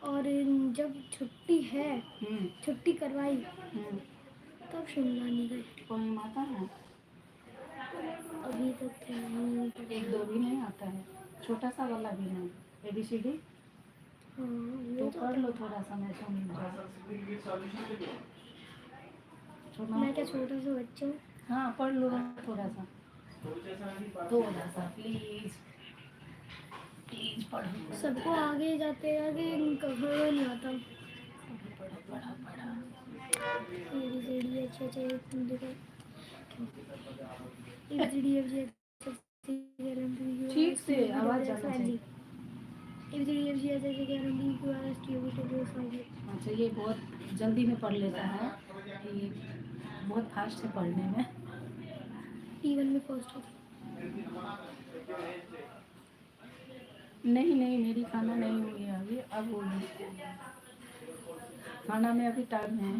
और जब छुट्टी है, छुट्टी करवाई तब शिमला नहीं गए। कोई माता है? अभी तक तो नहीं। 1-2 भी नहीं आता है, छोटा सा वाला भी नहीं, ABCD हाँ तो वो तो पढ़ लो थोड़ा सा, मैं तो नहीं छोटा, मैं क्या छोटा सा बच्चा हूँ। हाँ पढ़ लो थोड़ा सा, थोड़ा सा प्लीज प्लीज पढ़ो। सबको आगे जाते आगे कभी नहीं आता। पढ़ा ABCD अच्छे अच्छे देखो, ABCD ठीक से आवाज आना चाहिए। अच्छा, ये बहुत जल्दी में पढ़ लेता है, ये बहुत फास्ट है पढ़ने में। T1 में फर्स्ट होता। नहीं मेरी खाना नहीं हुई है अभी, अब होगी खाना में, अभी टाइम है,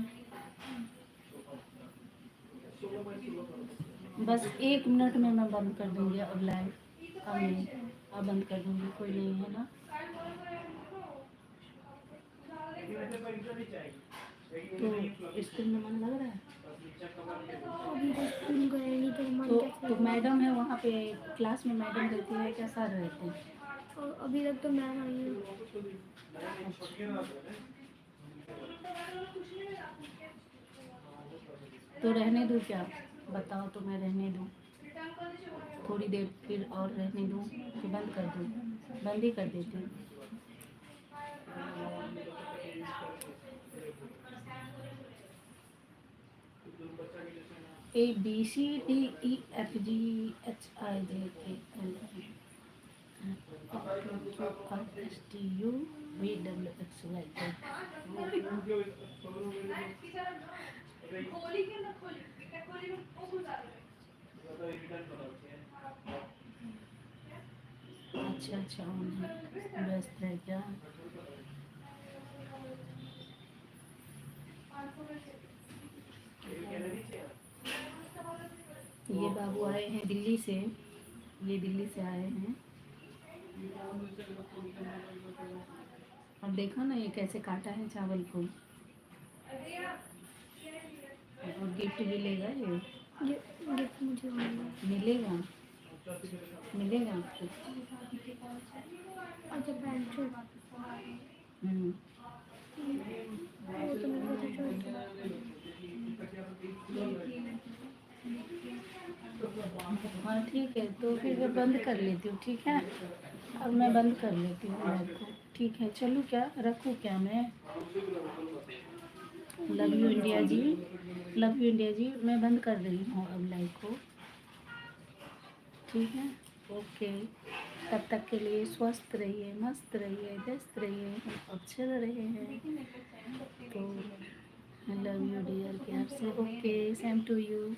बस 1 मिनट में मैं बंद कर दूंगी अब लाइव, अब नहीं, अब बंद कर दूंगी, कोई नहीं है ना। तो स्कूल में मन लग रहा है? अभी तो स्कूल गए नहीं तो मन कैसे तो मैडम है वहाँ पे, क्लास में मैडम रहती है क्या, सर रहते हैं? और अभी तक तो मैम आई है। तो रहने दूँ क्या, बताओ तो मैं रहने दूँ थोड़ी देर, फिर और रहने दूँ कि बंद कर दूँ? बंद ही कर देती हूँ। अच्छा अच्छा व्यस्त है क्या? ये बाबू आए हैं दिल्ली से, ये दिल्ली से आए हैं। अब देखो ना ये कैसे काटा है चावल को, और गिफ्ट मिलेगा ये गिफ्ट मुझे मिलेगा, मिलेगा आपको। अच्छा पैंट शर्ट हम्म, वो तो मेरे को तो हाँ ठीक है, तो फिर मैं बंद कर लेती हूँ, ठीक है? अब मैं बंद कर लेती हूँ लाइव को, ठीक है? चलूँ क्या, रखूँ क्या मैं? Love you India ji, love you India ji, मैं बंद कर रही हूँ अब लाइव को, ठीक है? ओके, तब तक के लिए स्वस्थ रहिए, मस्त रहिए, व्यस्त रहिए, अच्छे रहे हैं तो लव यू डियर प्यार से। Okay, same to you,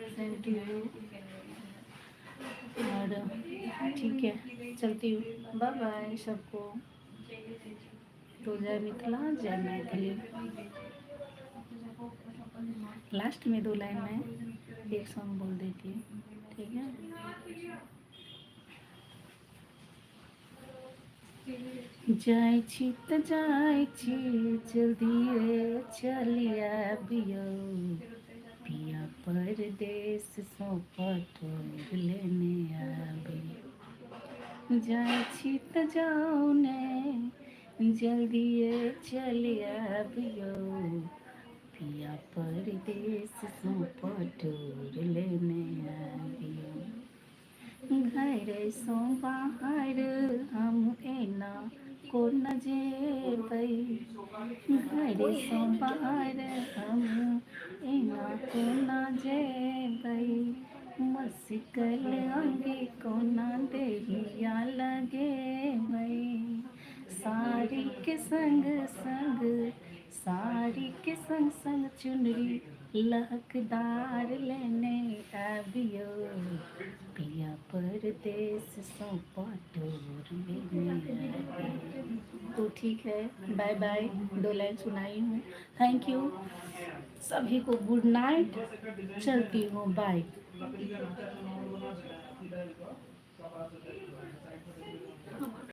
same to you. और ठीक है, चलती हूँ, बाय बाय सबको। तो जय मिथिला, जय मैथिली। लास्ट में 2 लाइन में एक सॉन्ग बोल देती हूँ, ठीक है? जाय छी त जाय छी, जल्दी चलिया बियो, पिया परदेस सौ पटोर लेने आबी। जाय छी त जाओ ने, जल्दी चलिया बियो, पिया परदेस सौ पटोर लेने आबियो। घर सो बाहर हम एना को न जेबै, घर सो बाहर हम एना को न जेबै, मस्कल अंगे को न देहिया लगेबै, साड़ी के संग संग, साड़ी के संग संग चुनरी लहकदार लेने आबियो, पिया परदेस सौ पटोर लेने आबियो। तो ठीक है, बाय बाय, 2 लाइन सुनाई हूँ, थैंक यू सभी को, गुड नाइट, चलती हूँ, बाय।